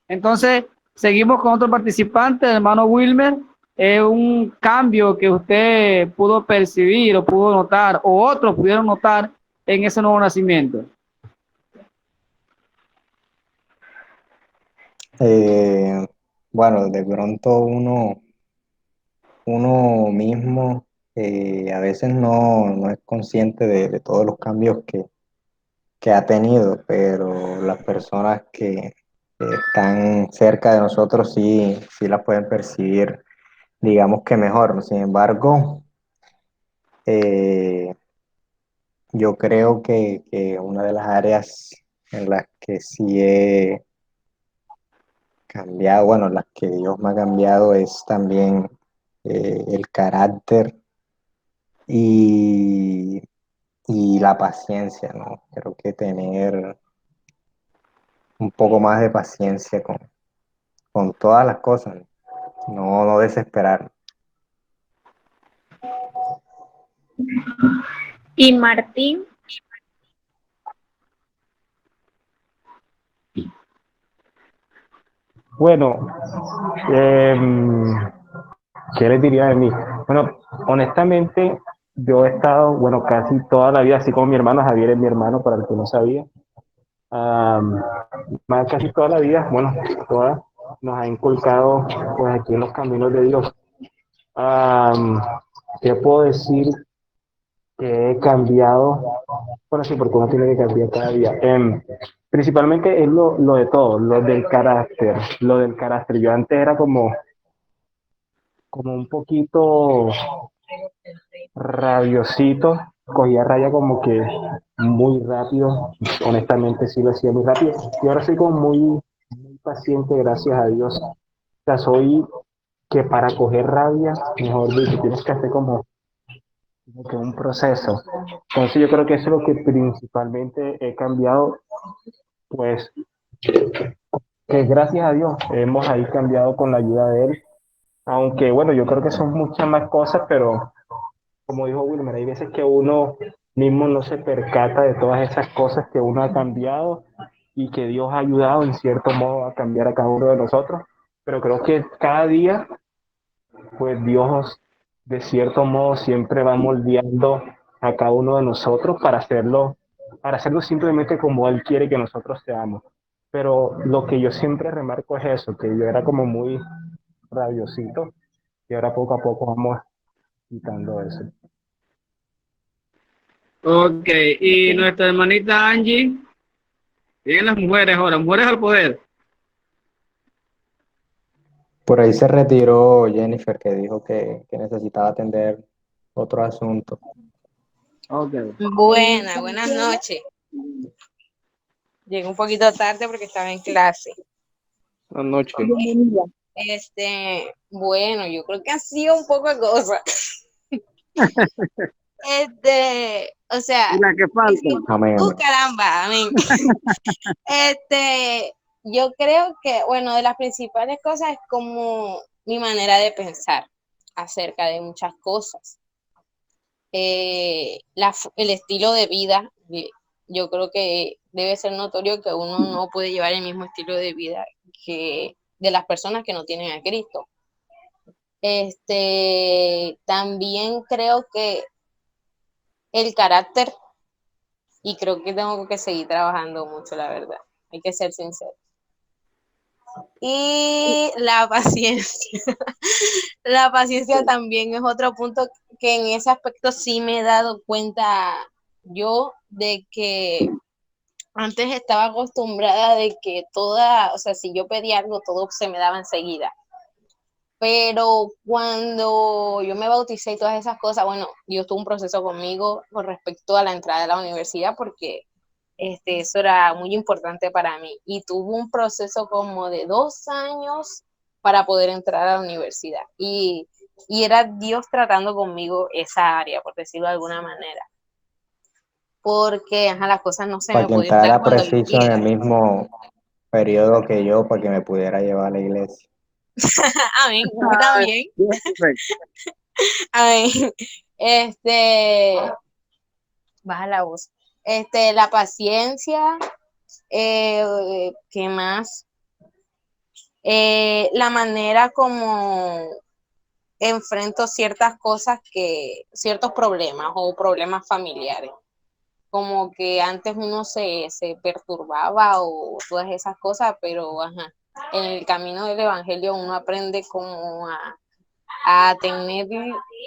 Entonces, seguimos con otro participante, el hermano Wilmer. Es un cambio que usted pudo percibir o pudo notar, o otros pudieron notar en ese nuevo nacimiento. Bueno, de pronto uno mismo a veces no es consciente de todos los cambios que ha tenido, pero las personas que están cerca de nosotros sí las pueden percibir, digamos que mejor. Sin embargo, eh, yo creo que una de las áreas en las que sí he cambiado, bueno, las que Dios me ha cambiado es también el carácter y, y la paciencia, ¿no? Creo que tener un poco más de paciencia con todas las cosas, no desesperar. Y Martín. Bueno, ¿qué les diría de mí? Bueno, honestamente, yo he estado, bueno, casi toda la vida, así como mi hermano, Javier es mi hermano, para el que no sabía. Am, Más casi toda la vida, bueno, toda, nos ha inculcado pues aquí en los caminos de Dios. Am, ¿Qué puedo decir que he cambiado? Bueno, sí, porque uno tiene que cambiar cada día. Principalmente es lo de todo, lo del carácter, lo del carácter. Yo antes era como un poquito rabiosito, cogía raya como que muy rápido, honestamente sí lo hacía muy rápido, y ahora soy como muy paciente, gracias a Dios. O sea, soy que para coger rabia, mejor dicho, tienes que hacer como que un proceso. Entonces yo creo que eso es lo que principalmente he cambiado, pues que gracias a Dios hemos ahí cambiado con la ayuda de Él, aunque bueno, yo creo que son muchas más cosas, pero como dijo Wilmer, hay veces que uno mismo no se percata de todas esas cosas que uno ha cambiado y que Dios ha ayudado en cierto modo a cambiar a cada uno de nosotros. Pero creo que cada día, pues Dios de cierto modo siempre va moldeando a cada uno de nosotros para hacerlo simplemente como Él quiere que nosotros seamos. Pero lo que yo siempre remarco es eso, que yo era como muy rabiosito y ahora poco a poco vamos quitando eso. Ok, y nuestra hermanita Angie, siguen las mujeres ahora, mujeres al poder. Por ahí se retiró Jennifer, que dijo que necesitaba atender otro asunto. Ok. Buenas noches. Llegué un poquito tarde porque estaba en clase. Buenas noches. Bueno, yo creo que ha sido un poco de cosa. O sea, Y la que falta. Amén, amén. caramba, amén. Yo creo que, bueno, de las principales cosas es como mi manera de pensar acerca de muchas cosas. El estilo de vida, yo creo que debe ser notorio que uno no puede llevar el mismo estilo de vida que de las personas que no tienen a Cristo. También creo que el carácter, y creo que tengo que seguir trabajando mucho, la verdad, hay que ser sincero. Y la paciencia. La paciencia también es otro punto que en ese aspecto sí me he dado cuenta yo de que antes estaba acostumbrada de que o sea, si yo pedía algo, todo se me daba enseguida. Pero cuando yo me bauticé y todas esas cosas, bueno, Dios tuvo un proceso conmigo con respecto a la entrada a la universidad porque eso era muy importante para mí. Y tuvo un proceso como de 2 años para poder entrar a la universidad. Y era Dios tratando conmigo esa área, por decirlo de alguna manera. Porque las cosas no se Para me que podían dar entrara cuando yo preciso en quiera. el mismo periodo que yo, para que me pudiera llevar a la iglesia. Amén, también. Perfecto. Amén. Baja la voz. La paciencia, ¿qué más? La manera como enfrento ciertas cosas ciertos problemas o problemas familiares. Como que antes uno se perturbaba o todas esas cosas, pero en el camino del evangelio uno aprende como a tener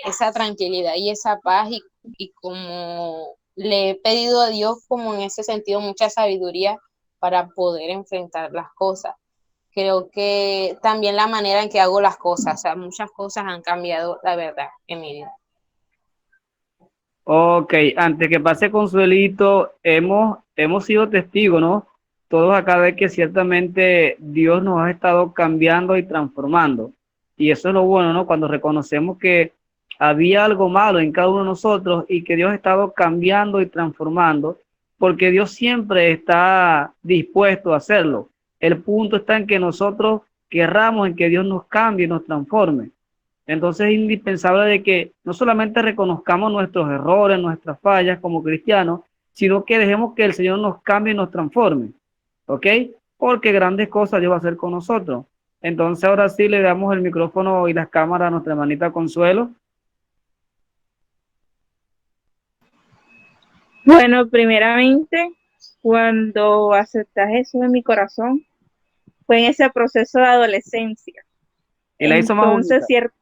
esa tranquilidad y esa paz y como le he pedido a Dios como en ese sentido mucha sabiduría para poder enfrentar las cosas. Creo que también la manera en que hago las cosas, o sea, muchas cosas han cambiado, la verdad, en mi vida. Ok, antes que pase Consuelito, hemos sido testigos, ¿no? Todos acá de que ciertamente Dios nos ha estado cambiando y transformando. Y eso es lo bueno, ¿no? Cuando reconocemos que había algo malo en cada uno de nosotros y que Dios ha estado cambiando y transformando, porque Dios siempre está dispuesto a hacerlo. El punto está en que nosotros querramos en que Dios nos cambie y nos transforme. Entonces es indispensable de que no solamente reconozcamos nuestros errores, nuestras fallas como cristianos, sino que dejemos que el Señor nos cambie y nos transforme, ¿ok? Porque grandes cosas Dios va a hacer con nosotros. Entonces ahora sí le damos el micrófono y las cámaras a nuestra hermanita Consuelo. Bueno, primeramente, cuando acepté a Jesús en mi corazón, fue en ese proceso de adolescencia. Y la hizo más bonita. Entonces, cierto.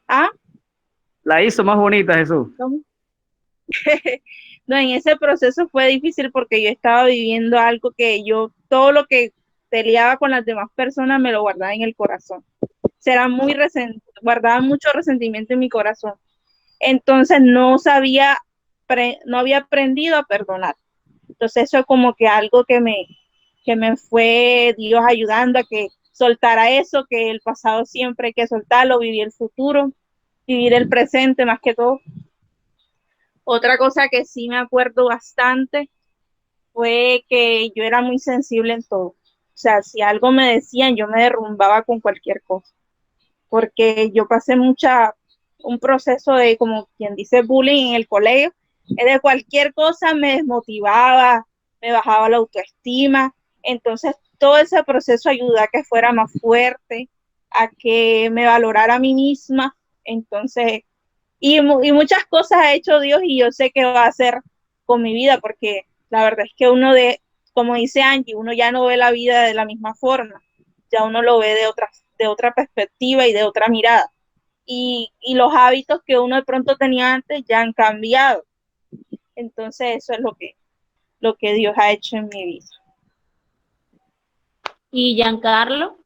¿Ah? La hizo más bonita, Jesús. ¿Cómo? No, en ese proceso fue difícil porque yo estaba viviendo algo que yo, todo lo que peleaba con las demás personas me lo guardaba en el corazón. Guardaba mucho resentimiento en mi corazón. Entonces no había aprendido a perdonar. Entonces eso es como que algo que me fue Dios ayudando a que soltara eso, que el pasado siempre hay que soltarlo, vivir el futuro, vivir el presente más que todo. Otra cosa que sí me acuerdo bastante fue que yo era muy sensible en todo. O sea, si algo me decían, yo me derrumbaba con cualquier cosa. Porque yo pasé un proceso de, como quien dice, bullying en el colegio. De cualquier cosa me desmotivaba, me bajaba la autoestima. Entonces, todo ese proceso ayudó a que fuera más fuerte, a que me valorara a mí misma. Entonces, y muchas cosas ha hecho Dios y yo sé que va a hacer con mi vida, porque la verdad es que como dice Angie, uno ya no ve la vida de la misma forma, ya uno lo ve de otra perspectiva y de otra mirada. Y los hábitos que uno de pronto tenía antes ya han cambiado. Entonces eso es lo que Dios ha hecho en mi vida. ¿Y Giancarlo?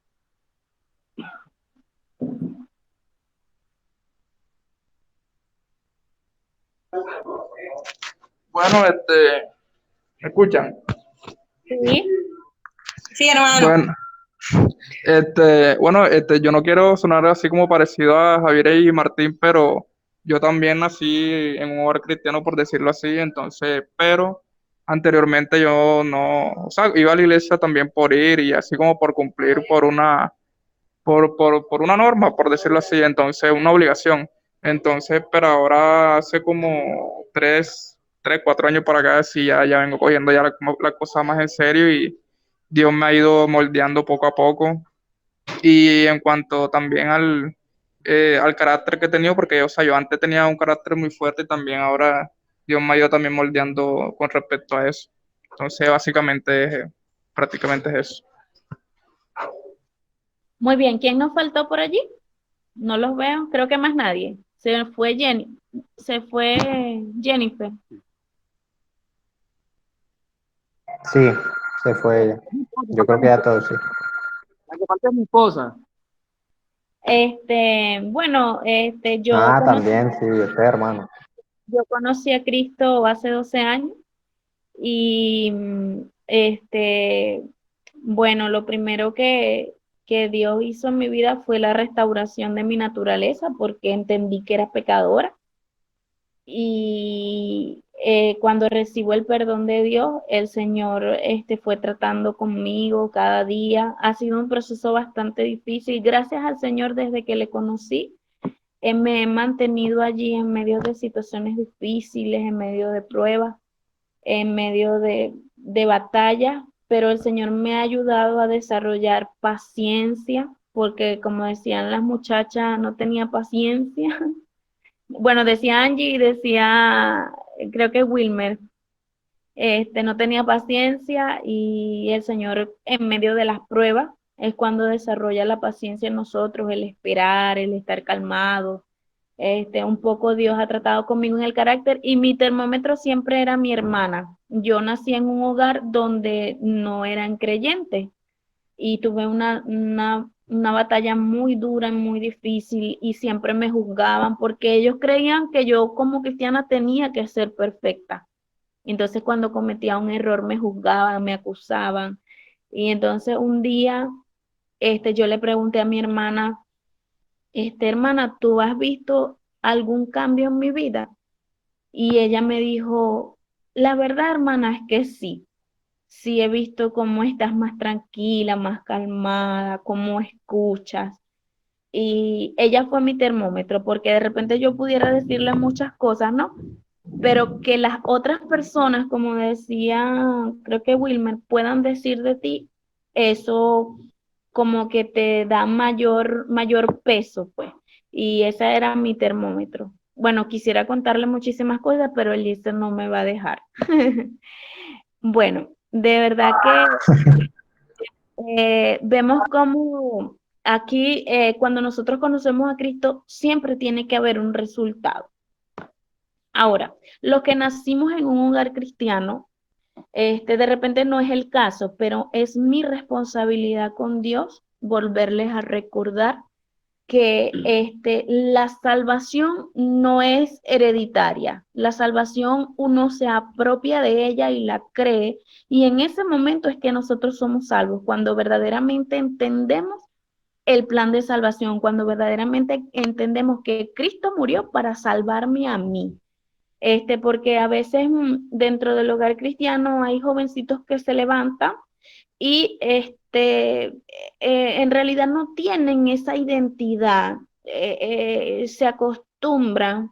Bueno, ¿me escuchan? Sí. Sí, hermano. Bueno, yo no quiero sonar así como parecido a Javier y Martín, pero yo también nací en un hogar cristiano, por decirlo así, entonces, pero anteriormente yo no, o sea, iba a la iglesia también por ir y así como por cumplir por una norma, por decirlo así, entonces, una obligación. Entonces, pero ahora hace como 4 años para acá, sí, ya vengo cogiendo ya la cosa más en serio y Dios me ha ido moldeando poco a poco. Y en cuanto también al carácter que he tenido, porque, o sea, yo antes tenía un carácter muy fuerte y también ahora Dios me ha ido también moldeando con respecto a eso. Entonces, básicamente, prácticamente es eso. Muy bien, ¿quién nos faltó por allí? No los veo, creo que más nadie. Se fue Jennifer. Sí, se fue ella. Yo creo que ya todo, sí. La que falta es mi esposa. Bueno, También, sí, usted, hermano. yo conocí a Cristo hace 12 años y bueno, lo primero que Dios hizo en mi vida fue la restauración de mi naturaleza porque entendí que era pecadora. Y cuando recibo el perdón de Dios, el Señor fue tratando conmigo cada día. Ha sido un proceso bastante difícil. Gracias al Señor, desde que le conocí, me he mantenido allí en medio de situaciones difíciles, en medio de pruebas, en medio de batallas, pero el Señor me ha ayudado a desarrollar paciencia, porque como decían las muchachas, no tenía paciencia. Bueno, decía Angie y decía, creo que Wilmer, no tenía paciencia y el Señor en medio de las pruebas es cuando desarrolla la paciencia en nosotros, el esperar, el estar calmado. Un poco Dios ha tratado conmigo en el carácter y mi termómetro siempre era mi hermana. Yo nací en un hogar donde no eran creyentes y tuve una batalla muy dura, muy difícil y siempre me juzgaban porque ellos creían que yo como cristiana tenía que ser perfecta. Entonces cuando cometía un error me juzgaban, me acusaban. Y entonces un día yo le pregunté a mi hermana, hermana, ¿tú has visto algún cambio en mi vida? Y ella me dijo, la verdad, hermana, es que sí. Sí he visto cómo estás más tranquila, más calmada, cómo escuchas. Y ella fue mi termómetro, porque de repente yo pudiera decirle muchas cosas, ¿no? Pero que las otras personas, como decía, creo que Wilmer, puedan decir de ti, eso como que te da mayor peso, pues. Y ese era mi termómetro. bueno, quisiera contarle muchísimas cosas, pero Eliezer no me va a dejar. Bueno, de verdad que vemos como aquí, cuando nosotros conocemos a Cristo, siempre tiene que haber un resultado. Ahora, los que nacimos en un hogar cristiano, de repente no es el caso, pero es mi responsabilidad con Dios volverles a recordar que la salvación no es hereditaria. La salvación uno se apropia de ella y la cree, y en ese momento es que nosotros somos salvos, cuando verdaderamente entendemos el plan de salvación, cuando verdaderamente entendemos que Cristo murió para salvarme a mí. Porque a veces dentro del hogar cristiano hay jovencitos que se levantan y en realidad no tienen esa identidad, se acostumbran,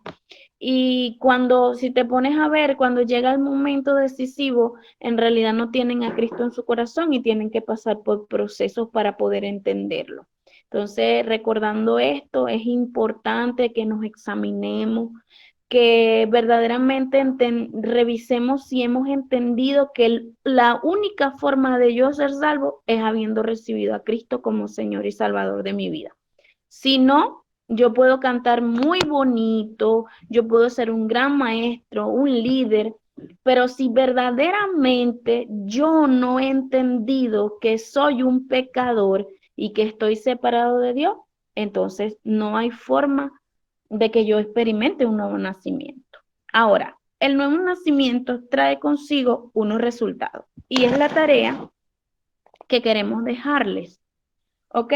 y cuando, si te pones a ver, cuando llega el momento decisivo, en realidad no tienen a Cristo en su corazón y tienen que pasar por procesos para poder entenderlo. Entonces, recordando esto, es importante que nos examinemos, que verdaderamente revisemos si hemos entendido que la única forma de yo ser salvo es habiendo recibido a Cristo como Señor y Salvador de mi vida. Si no, yo puedo cantar muy bonito, yo puedo ser un gran maestro, un líder, pero si verdaderamente yo no he entendido que soy un pecador y que estoy separado de Dios, entonces no hay forma de que yo experimente un nuevo nacimiento. Ahora, el nuevo nacimiento trae consigo unos resultados y es la tarea que queremos dejarles, ¿ok?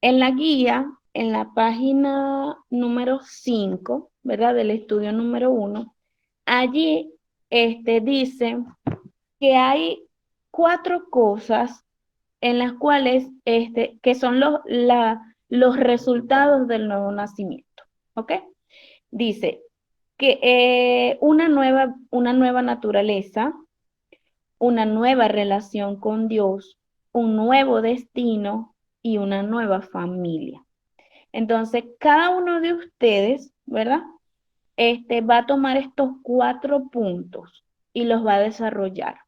En la guía, en la página número 5, ¿verdad? Del estudio número 1, allí dice que hay 4 cosas en las cuales, que son los resultados del nuevo nacimiento, ¿ok? Dice que una nueva naturaleza, una nueva relación con Dios, un nuevo destino y una nueva familia. Entonces, cada uno de ustedes, ¿verdad? Va a tomar estos 4 puntos y los va a desarrollar.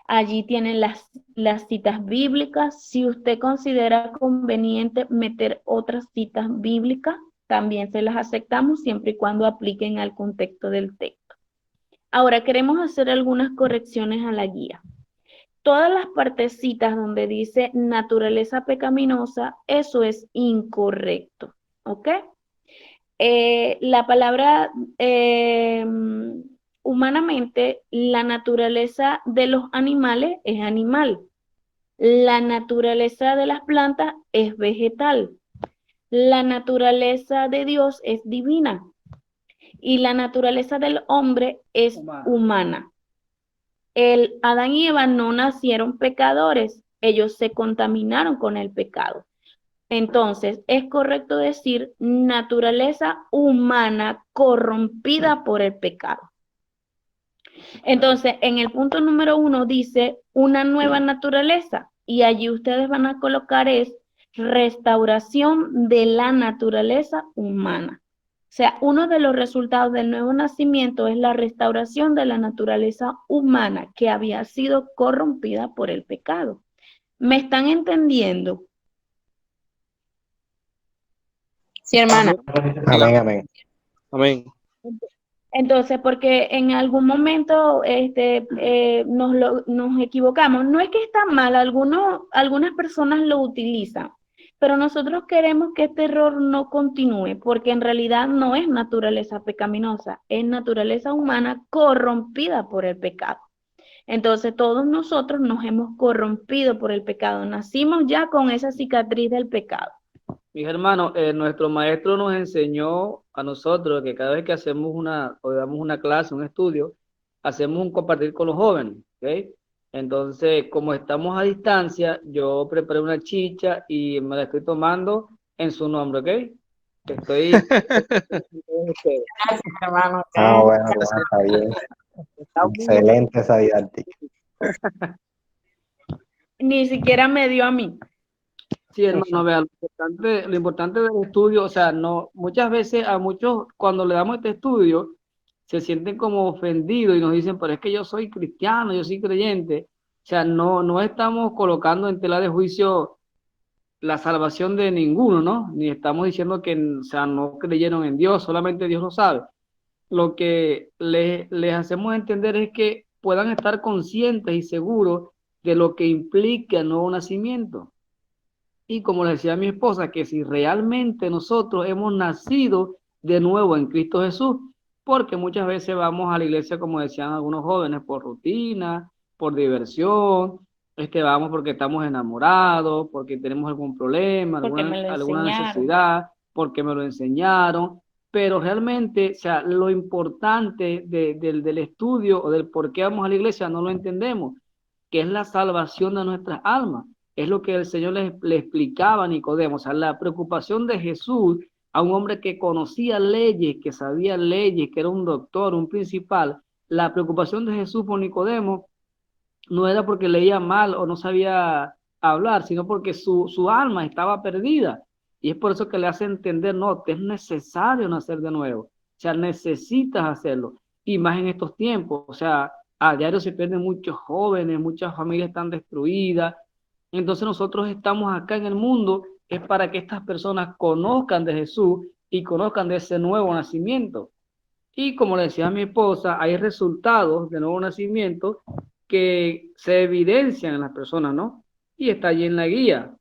Allí tienen las citas bíblicas. Si usted considera conveniente meter otras citas bíblicas, también se las aceptamos siempre y cuando apliquen al contexto del texto. Ahora queremos hacer algunas correcciones a la guía. Todas las partecitas donde dice naturaleza pecaminosa, eso es incorrecto, ¿ok? La palabra humanamente, la naturaleza de los animales es animal. La naturaleza de las plantas es vegetal. La naturaleza de Dios es divina. Y la naturaleza del hombre es humana. Adán y Eva no nacieron pecadores, ellos se contaminaron con el pecado. Entonces, es correcto decir naturaleza humana corrompida por el pecado. Entonces, en el punto número 1 dice una nueva naturaleza, y allí ustedes van a colocar es restauración de la naturaleza humana. O sea, uno de los resultados del nuevo nacimiento es la restauración de la naturaleza humana que había sido corrompida por el pecado. ¿Me están entendiendo? Sí, hermana. Amén, amén. Amén. Entonces, porque en algún momento nos equivocamos. No es que está mal, algunas personas lo utilizan, pero nosotros queremos que este error no continúe, porque en realidad no es naturaleza pecaminosa, es naturaleza humana corrompida por el pecado. Entonces, todos nosotros nos hemos corrompido por el pecado, nacimos ya con esa cicatriz del pecado. Mis hermanos, nuestro maestro nos enseñó a nosotros que cada vez que hacemos o damos una clase, un estudio, hacemos un compartir con los jóvenes, ¿ok? Entonces, como estamos a distancia, yo preparé una chicha y me la estoy tomando en su nombre, ¿ok? Estoy... Gracias, hermano. Bueno, está bien. Excelente esa didáctica. Ni siquiera me dio a mí. Sí, hermano, vea, lo importante del estudio, o sea, no, muchas veces a muchos, cuando le damos este estudio, se sienten como ofendidos y nos dicen, pero es que yo soy cristiano, yo soy creyente. O sea, no estamos colocando en tela de juicio la salvación de ninguno, ¿no? Ni estamos diciendo que, o sea, no creyeron en Dios, solamente Dios lo sabe. Lo que les hacemos entender es que puedan estar conscientes y seguros de lo que implica el nuevo nacimiento. Y como le decía a mi esposa, que si realmente nosotros hemos nacido de nuevo en Cristo Jesús, porque muchas veces vamos a la iglesia, como decían algunos jóvenes, por rutina, por diversión, vamos porque estamos enamorados, porque tenemos algún problema, porque me lo alguna enseñaron. necesidad, porque me lo enseñaron, pero realmente, o sea, lo importante del estudio o del por qué vamos a la iglesia no lo entendemos, que es la salvación de nuestras almas. Es lo que el Señor le explicaba a Nicodemo, o sea, la preocupación de Jesús a un hombre que conocía leyes, que sabía leyes, que era un doctor, un principal. La preocupación de Jesús por Nicodemo no era porque leía mal o no sabía hablar, sino porque su alma estaba perdida. Y es por eso que le hace entender, no, te es necesario nacer de nuevo. O sea, necesitas hacerlo. Y más en estos tiempos, o sea, a diario se pierden muchos jóvenes, muchas familias están destruidas. Entonces nosotros estamos acá en el mundo, es para que estas personas conozcan de Jesús y conozcan de ese nuevo nacimiento. Y como le decía a mi esposa, hay resultados de nuevo nacimiento que se evidencian en las personas, ¿no? Y está allí en la guía,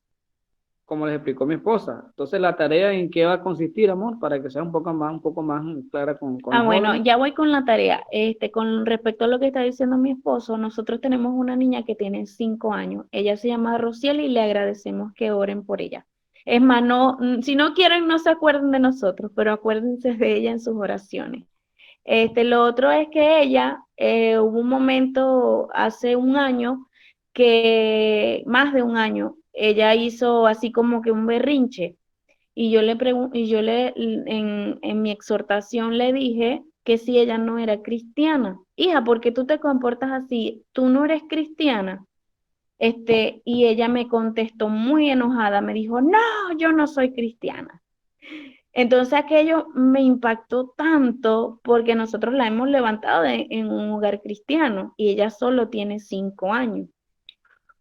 como les explicó mi esposa. Entonces, la tarea en qué va a consistir, amor, para que sea un poco más clara con Ah, los bueno, jóvenes. ya voy con la tarea. Con respecto a lo que está diciendo mi esposo, nosotros tenemos una niña que tiene 5 años. Ella se llama Rociel y le agradecemos que oren por ella. Es más, no, si no quieren, no se acuerden de nosotros, pero acuérdense de ella en sus oraciones. Lo otro es que ella, hubo un momento hace un año más de un año, ella hizo así como que un berrinche. Y yo le pregunté, en mi exhortación le dije que si ella no era cristiana. Hija, ¿por qué tú te comportas así? Tú no eres cristiana. Y ella me contestó muy enojada, me dijo, no, yo no soy cristiana. Entonces aquello me impactó tanto porque nosotros la hemos levantado en un hogar cristiano y ella solo tiene 5 años.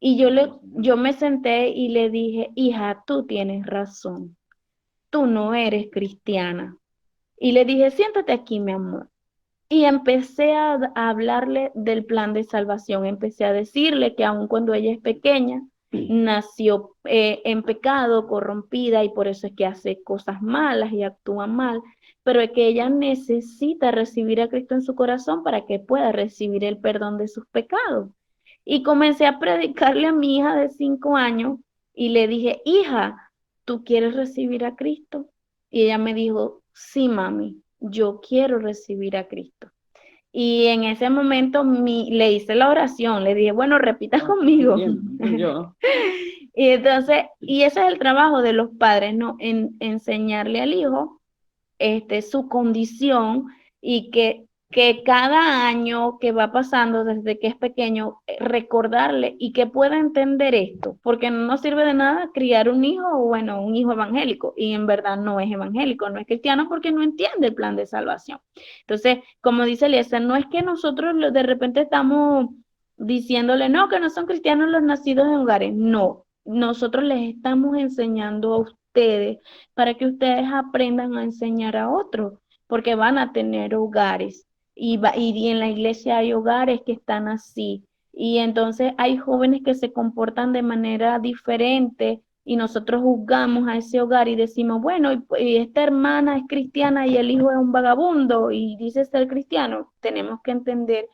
Y yo me senté y le dije, hija, tú tienes razón, tú no eres cristiana. Y le dije, siéntate aquí, mi amor. Y empecé a hablarle del plan de salvación. Empecé a decirle que aun cuando ella es pequeña, nació en pecado, corrompida, y por eso es que hace cosas malas y actúa mal, pero es que ella necesita recibir a Cristo en su corazón para que pueda recibir el perdón de sus pecados. Y comencé a predicarle a mi hija de 5 años y le dije, hija, ¿tú quieres recibir a Cristo? Y ella me dijo, sí, mami, yo quiero recibir a Cristo. Y en ese momento le hice la oración, le dije, bueno, repita conmigo. Entendió, ¿no? Y entonces, y ese es el trabajo de los padres, ¿no? Enseñarle al hijo su condición y que cada año que va pasando desde que es pequeño, recordarle y que pueda entender esto, porque no nos sirve de nada criar un hijo, bueno, un hijo evangélico, y en verdad no es evangélico, no es cristiano porque no entiende el plan de salvación. Entonces, como dice Eliezer, no es que nosotros de repente estamos diciéndole, no, que no son cristianos los nacidos en hogares, no, nosotros les estamos enseñando a ustedes para que ustedes aprendan a enseñar a otros, porque van a tener hogares y en la iglesia hay hogares que están así. Y entonces hay jóvenes que se comportan de manera diferente y nosotros juzgamos a ese hogar y decimos, bueno, y esta hermana es cristiana y el hijo es un vagabundo y dice ser cristiano. Tenemos que entender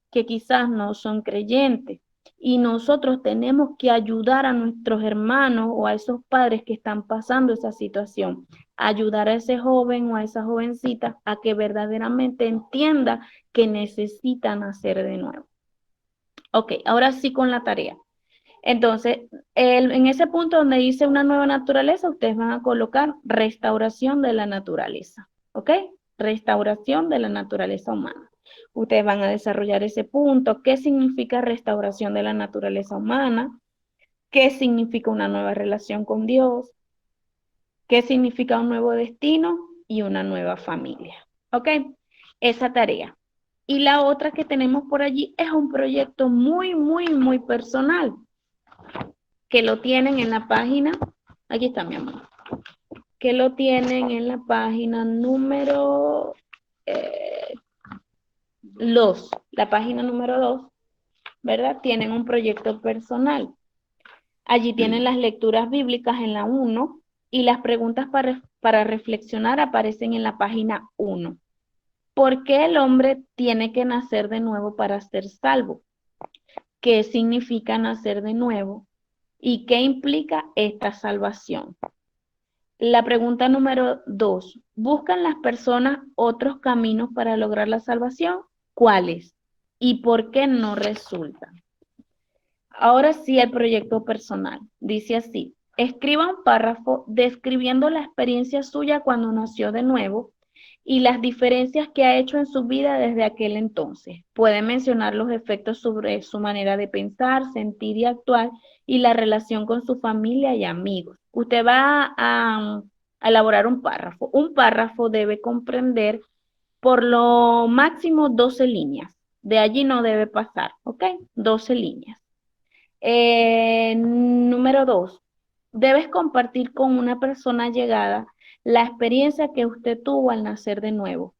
que quizás no son creyentes. Y nosotros tenemos que ayudar a nuestros hermanos o a esos padres que están pasando esa situación, ayudar a ese joven o a esa jovencita a que verdaderamente entienda que necesitan nacer de nuevo. Ok, ahora sí con la tarea. Entonces, en ese punto donde dice una nueva naturaleza, ustedes van a colocar restauración de la naturaleza. ¿Ok? Restauración de la naturaleza humana. Ustedes van a desarrollar ese punto. ¿Qué significa restauración de la naturaleza humana? qué significa una nueva relación con Dios, qué significa un nuevo destino y una nueva familia. ¿Ok? Esa tarea. Y la otra que tenemos por allí es un proyecto muy, muy, muy personal, que lo tienen en la página, aquí está mi amor, que lo tienen en la página número 2, la página número 2, ¿verdad? Tienen un proyecto personal. Allí tienen las lecturas bíblicas en la 1 y las preguntas para reflexionar aparecen en la página 1. ¿Por qué el hombre tiene que nacer de nuevo para ser salvo? ¿Qué significa nacer de nuevo? ¿Y qué implica esta salvación? La pregunta número 2. ¿Buscan las personas otros caminos para lograr la salvación? ¿Cuáles? ¿Y por qué no resultan? Ahora sí, el proyecto personal. Dice así: escriba un párrafo describiendo la experiencia suya cuando nació de nuevo y las diferencias que ha hecho en su vida desde aquel entonces. Puede mencionar los efectos sobre su manera de pensar, sentir y actuar y la relación con su familia y amigos. Usted va a elaborar un párrafo. Un párrafo debe comprender por lo máximo 12 líneas. De allí no debe pasar, ¿ok? 12 líneas. Número 2, debes compartir con una persona llegada la experiencia que usted tuvo al nacer de nuevo.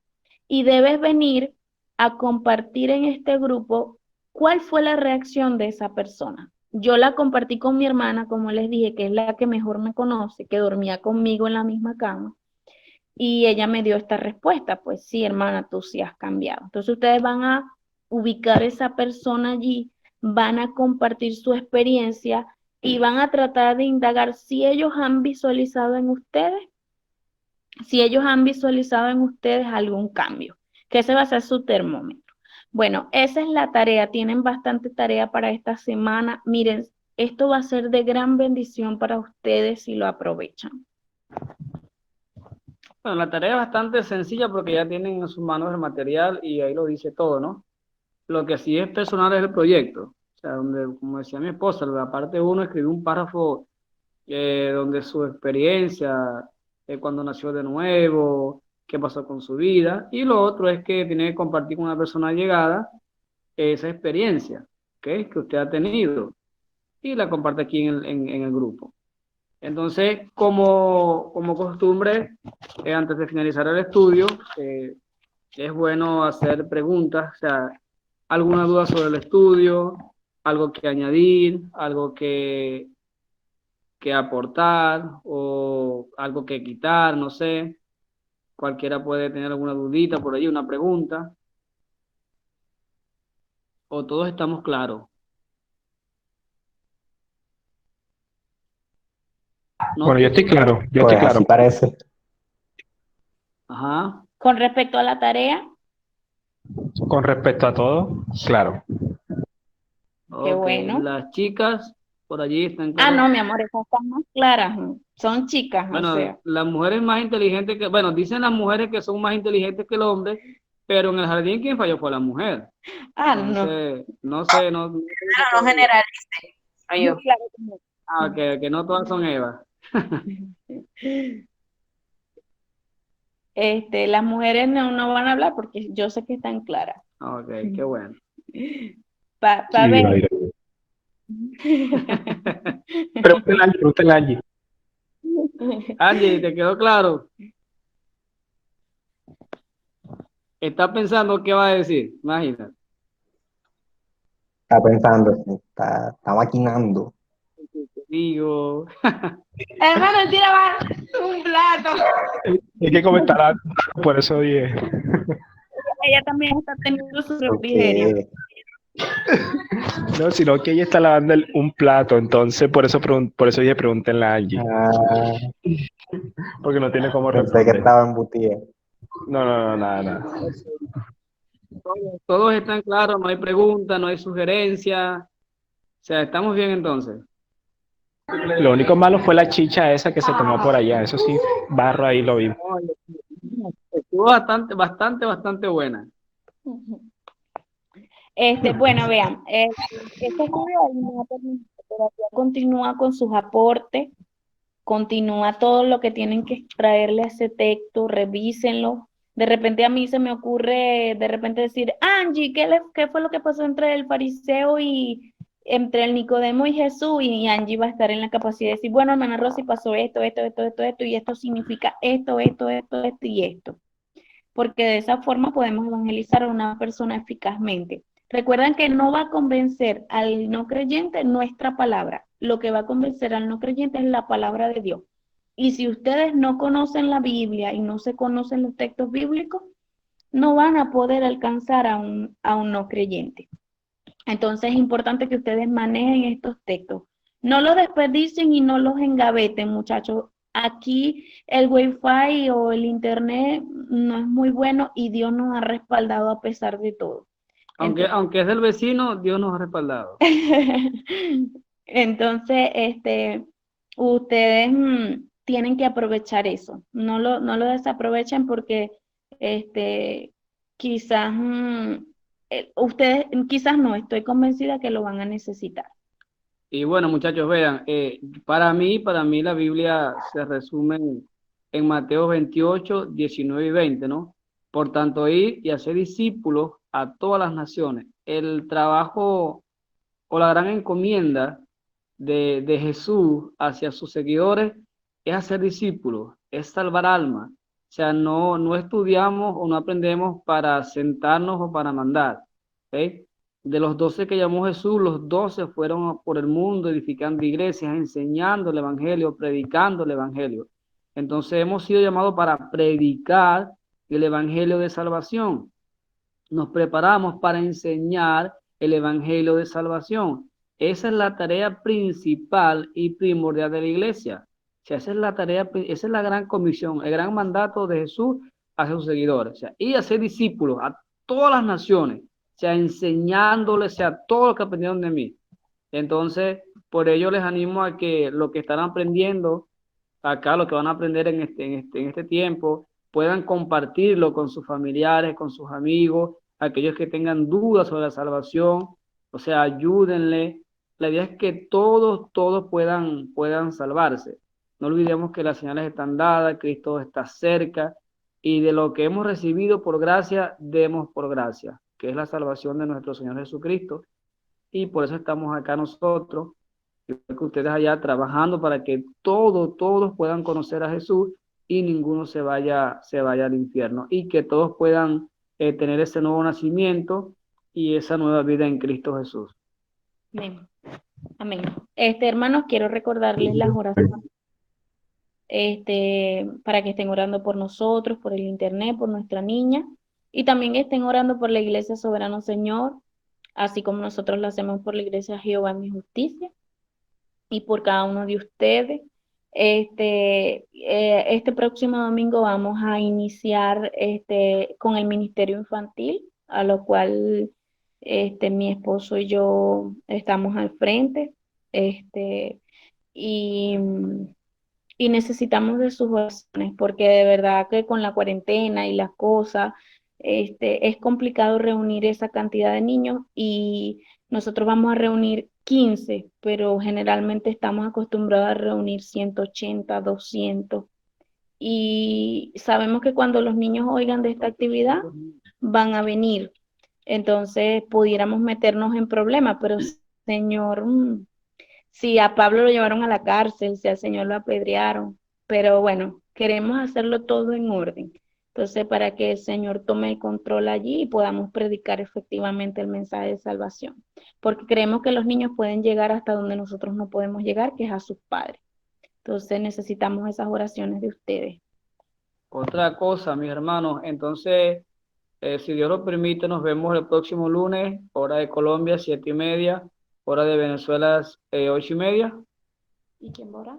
Y debes venir a compartir en este grupo cuál fue la reacción de esa persona. Yo la compartí con mi hermana, como les dije, que es la que mejor me conoce, que dormía conmigo en la misma cama. Y ella me dio esta respuesta: pues sí, hermana, tú sí has cambiado. Entonces ustedes van a ubicar a esa persona allí, van a compartir su experiencia y van a tratar de indagar si ellos han visualizado en ustedes, algún cambio, que ese va a ser su termómetro. Bueno, esa es la tarea. Tienen bastante tarea para esta semana. Miren, esto va a ser de gran bendición para ustedes si lo aprovechan. Bueno, la tarea es bastante sencilla porque ya tienen en sus manos el material y ahí lo dice todo, ¿no? Lo que sí es personal es el proyecto. O sea, donde, como decía mi esposa, la parte 1 escribió un párrafo donde su experiencia, cuando nació de nuevo, qué pasó con su vida. Y lo otro es que tiene que compartir con una persona llegada esa experiencia, ¿ok? Que usted ha tenido y la comparte aquí en el grupo. Entonces, como costumbre, antes de finalizar el estudio, es bueno hacer preguntas, o sea, alguna duda sobre el estudio, algo que añadir, algo que aportar o algo que quitar, no sé. Cualquiera puede tener alguna dudita por allí, una pregunta. O todos estamos claros. ¿No? Bueno, yo estoy claro, Pues así parece. Ajá. Con respecto a la tarea, Con respecto a todo, claro. qué Ok, bueno. las chicas por allí están Ah, claras. no, mi amor, esas están más claras. Son chicas, o Bueno, sea. las mujeres más inteligentes que, bueno, dicen las mujeres que son más inteligentes que el hombre, pero en el jardín quien falló fue la mujer. Ah, no. Entonces, no sé, no. Claro, no generalice. Ay, yo. Claro que no. Ah, que no todas son Eva. Las mujeres no van a hablar porque yo sé que están claras. Ok, qué bueno. Pa Sí, ver. Daira. Pregúntale a Angie. Angie, ¿te quedó claro? ¿Estás pensando qué va a decir? Imagínate. Está pensando, está maquinando. Te digo. Hermano, tira más un plato. Hay que comentar algo, por eso dije. Ella también está teniendo su refrigerio. Porque No, sino que ella está lavando un plato, entonces por eso dije pregúntenle a Angie, porque no tiene cómo pensé que responder. estaba embutida. No, nada. Todos están claros, no hay preguntas, no hay sugerencias. O sea, estamos bien entonces. Lo único malo fue la chicha esa que se tomó por allá, eso sí, barro ahí lo vi. Estuvo bastante buena. Bueno, vean, este estudio ahí no ha terminado. terapia continúa con sus aportes, continúa todo lo que tienen que extraerle a ese texto, revísenlo. De repente a mí se me ocurre de repente decir, Angie, ¿qué fue lo que pasó entre el fariseo y entre el Nicodemo y Jesús? Y Angie va a estar en la capacidad de decir, bueno, hermana Rosy, pasó esto, y esto significa esto y esto. Porque de esa forma podemos evangelizar a una persona eficazmente. Recuerden que no va a convencer al no creyente nuestra palabra. Lo que va a convencer al no creyente es la palabra de Dios. Y si ustedes no conocen la Biblia y no se conocen los textos bíblicos, no van a poder alcanzar a un no creyente. Entonces es importante que ustedes manejen estos textos. No los desperdicien y no los engaveten, muchachos. Aquí el Wi-Fi o el Internet no es muy bueno y Dios nos ha respaldado a pesar de todo. Aunque es del vecino, Dios nos ha respaldado. Entonces, ustedes tienen que aprovechar eso. No lo desaprovechen porque quizás ustedes, quizás no, estoy convencida que lo van a necesitar. Y bueno, muchachos, vean, para mí la Biblia se resume en Mateo 28, 19 y 20, ¿no? Por tanto, ir y hacer discípulos a todas las naciones. El trabajo o la gran encomienda de Jesús hacia sus seguidores es hacer discípulos, es salvar almas. O sea, no estudiamos o no aprendemos para sentarnos o para mandar. ¿Ok? De los 12 que llamó Jesús, los 12 fueron por el mundo edificando iglesias, enseñando el evangelio, predicando el evangelio. Entonces hemos sido llamados para predicar el evangelio de salvación. Nos preparamos para enseñar el evangelio de salvación. Esa es la tarea principal y primordial de la iglesia. O sea, esa es la tarea, esa es la gran comisión, el gran mandato de Jesús hacia sus seguidores. O sea, y hacer discípulos a todas las naciones, o sea, enseñándoles a todo lo que aprendieron de mí. Entonces, por ello les animo a que lo que están aprendiendo acá, lo que van a aprender en este tiempo, puedan compartirlo con sus familiares, con sus amigos, aquellos que tengan dudas sobre la salvación, o sea, ayúdenle. La idea es que todos puedan salvarse. No olvidemos que las señales están dadas, Cristo está cerca, y de lo que hemos recibido por gracia, demos por gracia, que es la salvación de nuestro Señor Jesucristo, y por eso estamos acá nosotros, igual que ustedes allá trabajando para que todos puedan conocer a Jesús y ninguno se vaya al infierno, y que todos puedan tener ese nuevo nacimiento y esa nueva vida en Cristo Jesús. Amén. Amén. Hermanos, quiero recordarles las oraciones, para que estén orando por nosotros, por el internet, por nuestra niña, y también estén orando por la Iglesia Soberano Señor, así como nosotros lo hacemos por la Iglesia Jehová en mi Justicia, y por cada uno de ustedes. Este próximo domingo vamos a iniciar con el ministerio infantil, a lo cual mi esposo y yo estamos al frente, y, y necesitamos de sus oraciones, porque de verdad que con la cuarentena y las cosas, es complicado reunir esa cantidad de niños, y nosotros vamos a reunir 15, pero generalmente estamos acostumbrados a reunir 180, 200. Y sabemos que cuando los niños oigan de esta actividad, van a venir. Entonces, pudiéramos meternos en problemas, pero Señor, si a Pablo lo llevaron a la cárcel, si al Señor lo apedrearon, pero bueno, queremos hacerlo todo en orden. Entonces, para que el Señor tome el control allí y podamos predicar efectivamente el mensaje de salvación. Porque creemos que los niños pueden llegar hasta donde nosotros no podemos llegar, que es a sus padres. Entonces, necesitamos esas oraciones de ustedes. Otra cosa, mis hermanos, entonces, si Dios lo permite, nos vemos el próximo lunes, hora de Colombia, 7:30, hora de Venezuela, 8:30. ¿Y quién va a orar?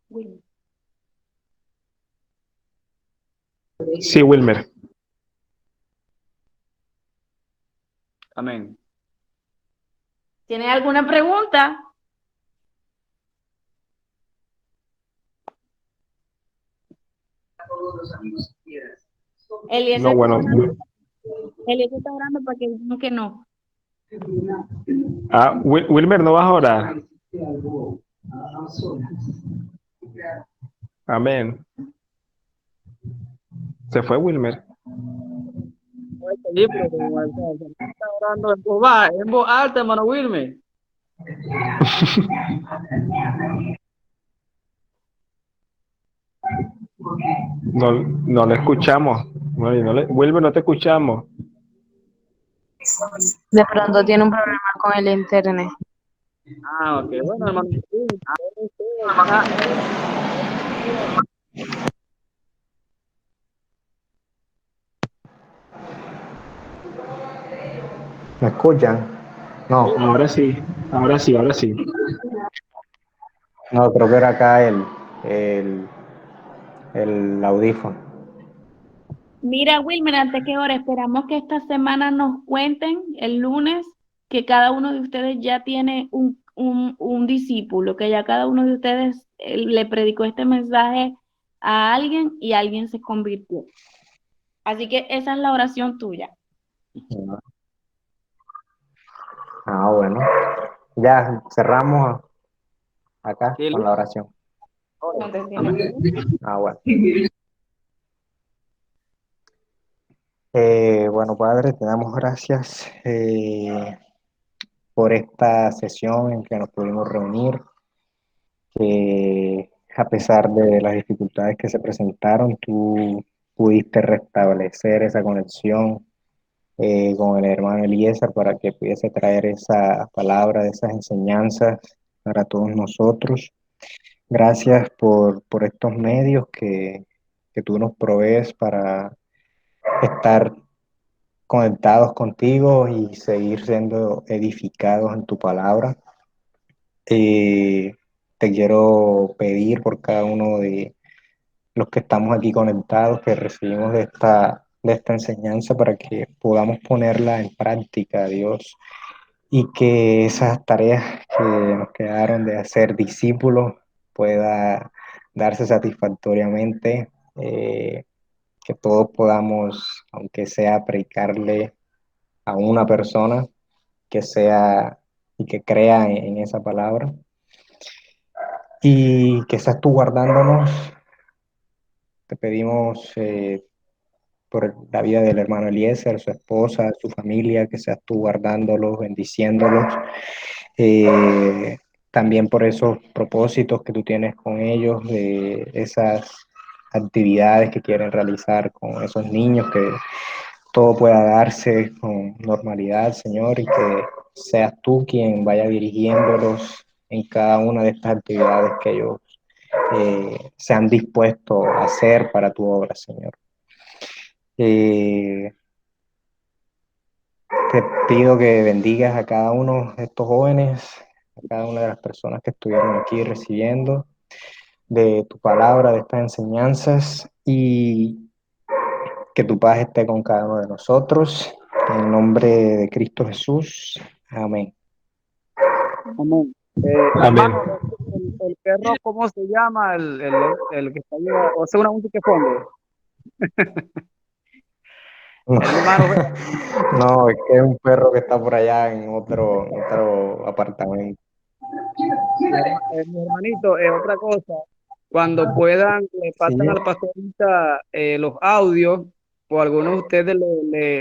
Wilmer. Sí, Wilmer. Amén. ¿Tiene alguna pregunta? Eliezer No, bueno, está orando para que digan que no. Wilmer, ¿no vas a orar? Amén. Se fue Wilmer. Sí, pero como está orando en voz alta, hermano Wilmer. No le escuchamos. Wilmer, no te escuchamos. De pronto tiene un problema con el internet. Ah, ok. Bueno, hermano Wilmer. ¿Me escuchan? No, Ahora sí, ahora sí, ahora sí. no, creo que era acá el audífono. Mira, Wilmer, ¿ante qué hora? Esperamos que esta semana nos cuenten el lunes que cada uno de ustedes ya tiene un discípulo, que ya cada uno de ustedes le predicó este mensaje a alguien y alguien se convirtió. Así que esa es la oración tuya. Ah, bueno. Ya cerramos acá Sí, con la oración. No te entiendo. Ah, bueno. Bueno, Padre, te damos gracias por esta sesión en que nos pudimos reunir, que a pesar de las dificultades que se presentaron, tú pudiste restablecer esa conexión con el hermano Eliezer para que pudiese traer esa palabra, esas enseñanzas para todos nosotros. Gracias por estos medios que tú nos provees para estar conectados contigo y seguir siendo edificados en tu palabra. Te quiero pedir por cada uno de los que estamos aquí conectados, que recibimos de esta enseñanza para que podamos ponerla en práctica, Dios, y que esas tareas que nos quedaron de hacer discípulos pueda darse satisfactoriamente, que todos podamos, aunque sea predicarle a una persona, que sea y que crea en esa palabra, y que seas tú guardándonos. Te pedimos por la vida del hermano Eliezer, su esposa, su familia, que seas tú guardándolos, bendiciéndolos. También por esos propósitos que tú tienes con ellos, de esas actividades que quieren realizar con esos niños, que todo pueda darse con normalidad, Señor, y que seas tú quien vaya dirigiéndolos en cada una de estas actividades que ellos se han dispuesto a hacer para tu obra, Señor. Te pido que bendigas a cada uno de estos jóvenes, a cada una de las personas que estuvieron aquí recibiendo de tu palabra, de estas enseñanzas, y que tu paz esté con cada uno de nosotros. En el nombre de Cristo Jesús. Amén. amén. Amén. Hermano, el perro, ¿cómo se llama? El que está ahí, o sea, una música de fondo. Hermano, No, es que es un perro que está por allá en otro apartamento. mi hermanito, otra cosa, cuando puedan, le pasan Sí. al pastorita los audios, o alguno de ustedes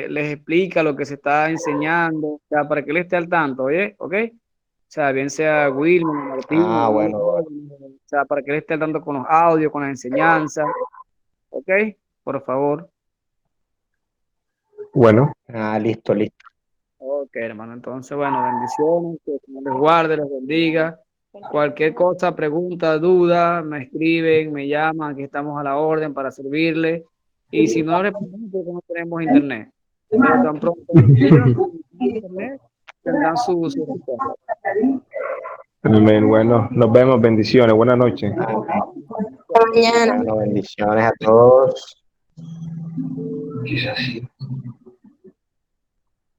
les explica lo que se está enseñando, o sea, para que él esté al tanto, ¿oye? ¿Ok? O sea, bien sea Wilmer, Martín, Ah, alguno de bueno, ustedes, o sea, para que él esté al tanto con los audios, con las enseñanzas, ¿ok? Por favor. Bueno, listo, listo. Ok, hermano, entonces, bueno, bendiciones, que el Señor les guarde, les bendiga. Cualquier cosa, pregunta, duda, me escriben, me llaman, aquí estamos a la orden para servirle. Y si no respondemos, porque no tenemos internet. Pero tan pronto escriban con internet, tendrán su respuesta. amén. Bueno, nos vemos. Bendiciones. Buenas noches. Mañana. Bueno, bendiciones a todos. Quizás sí.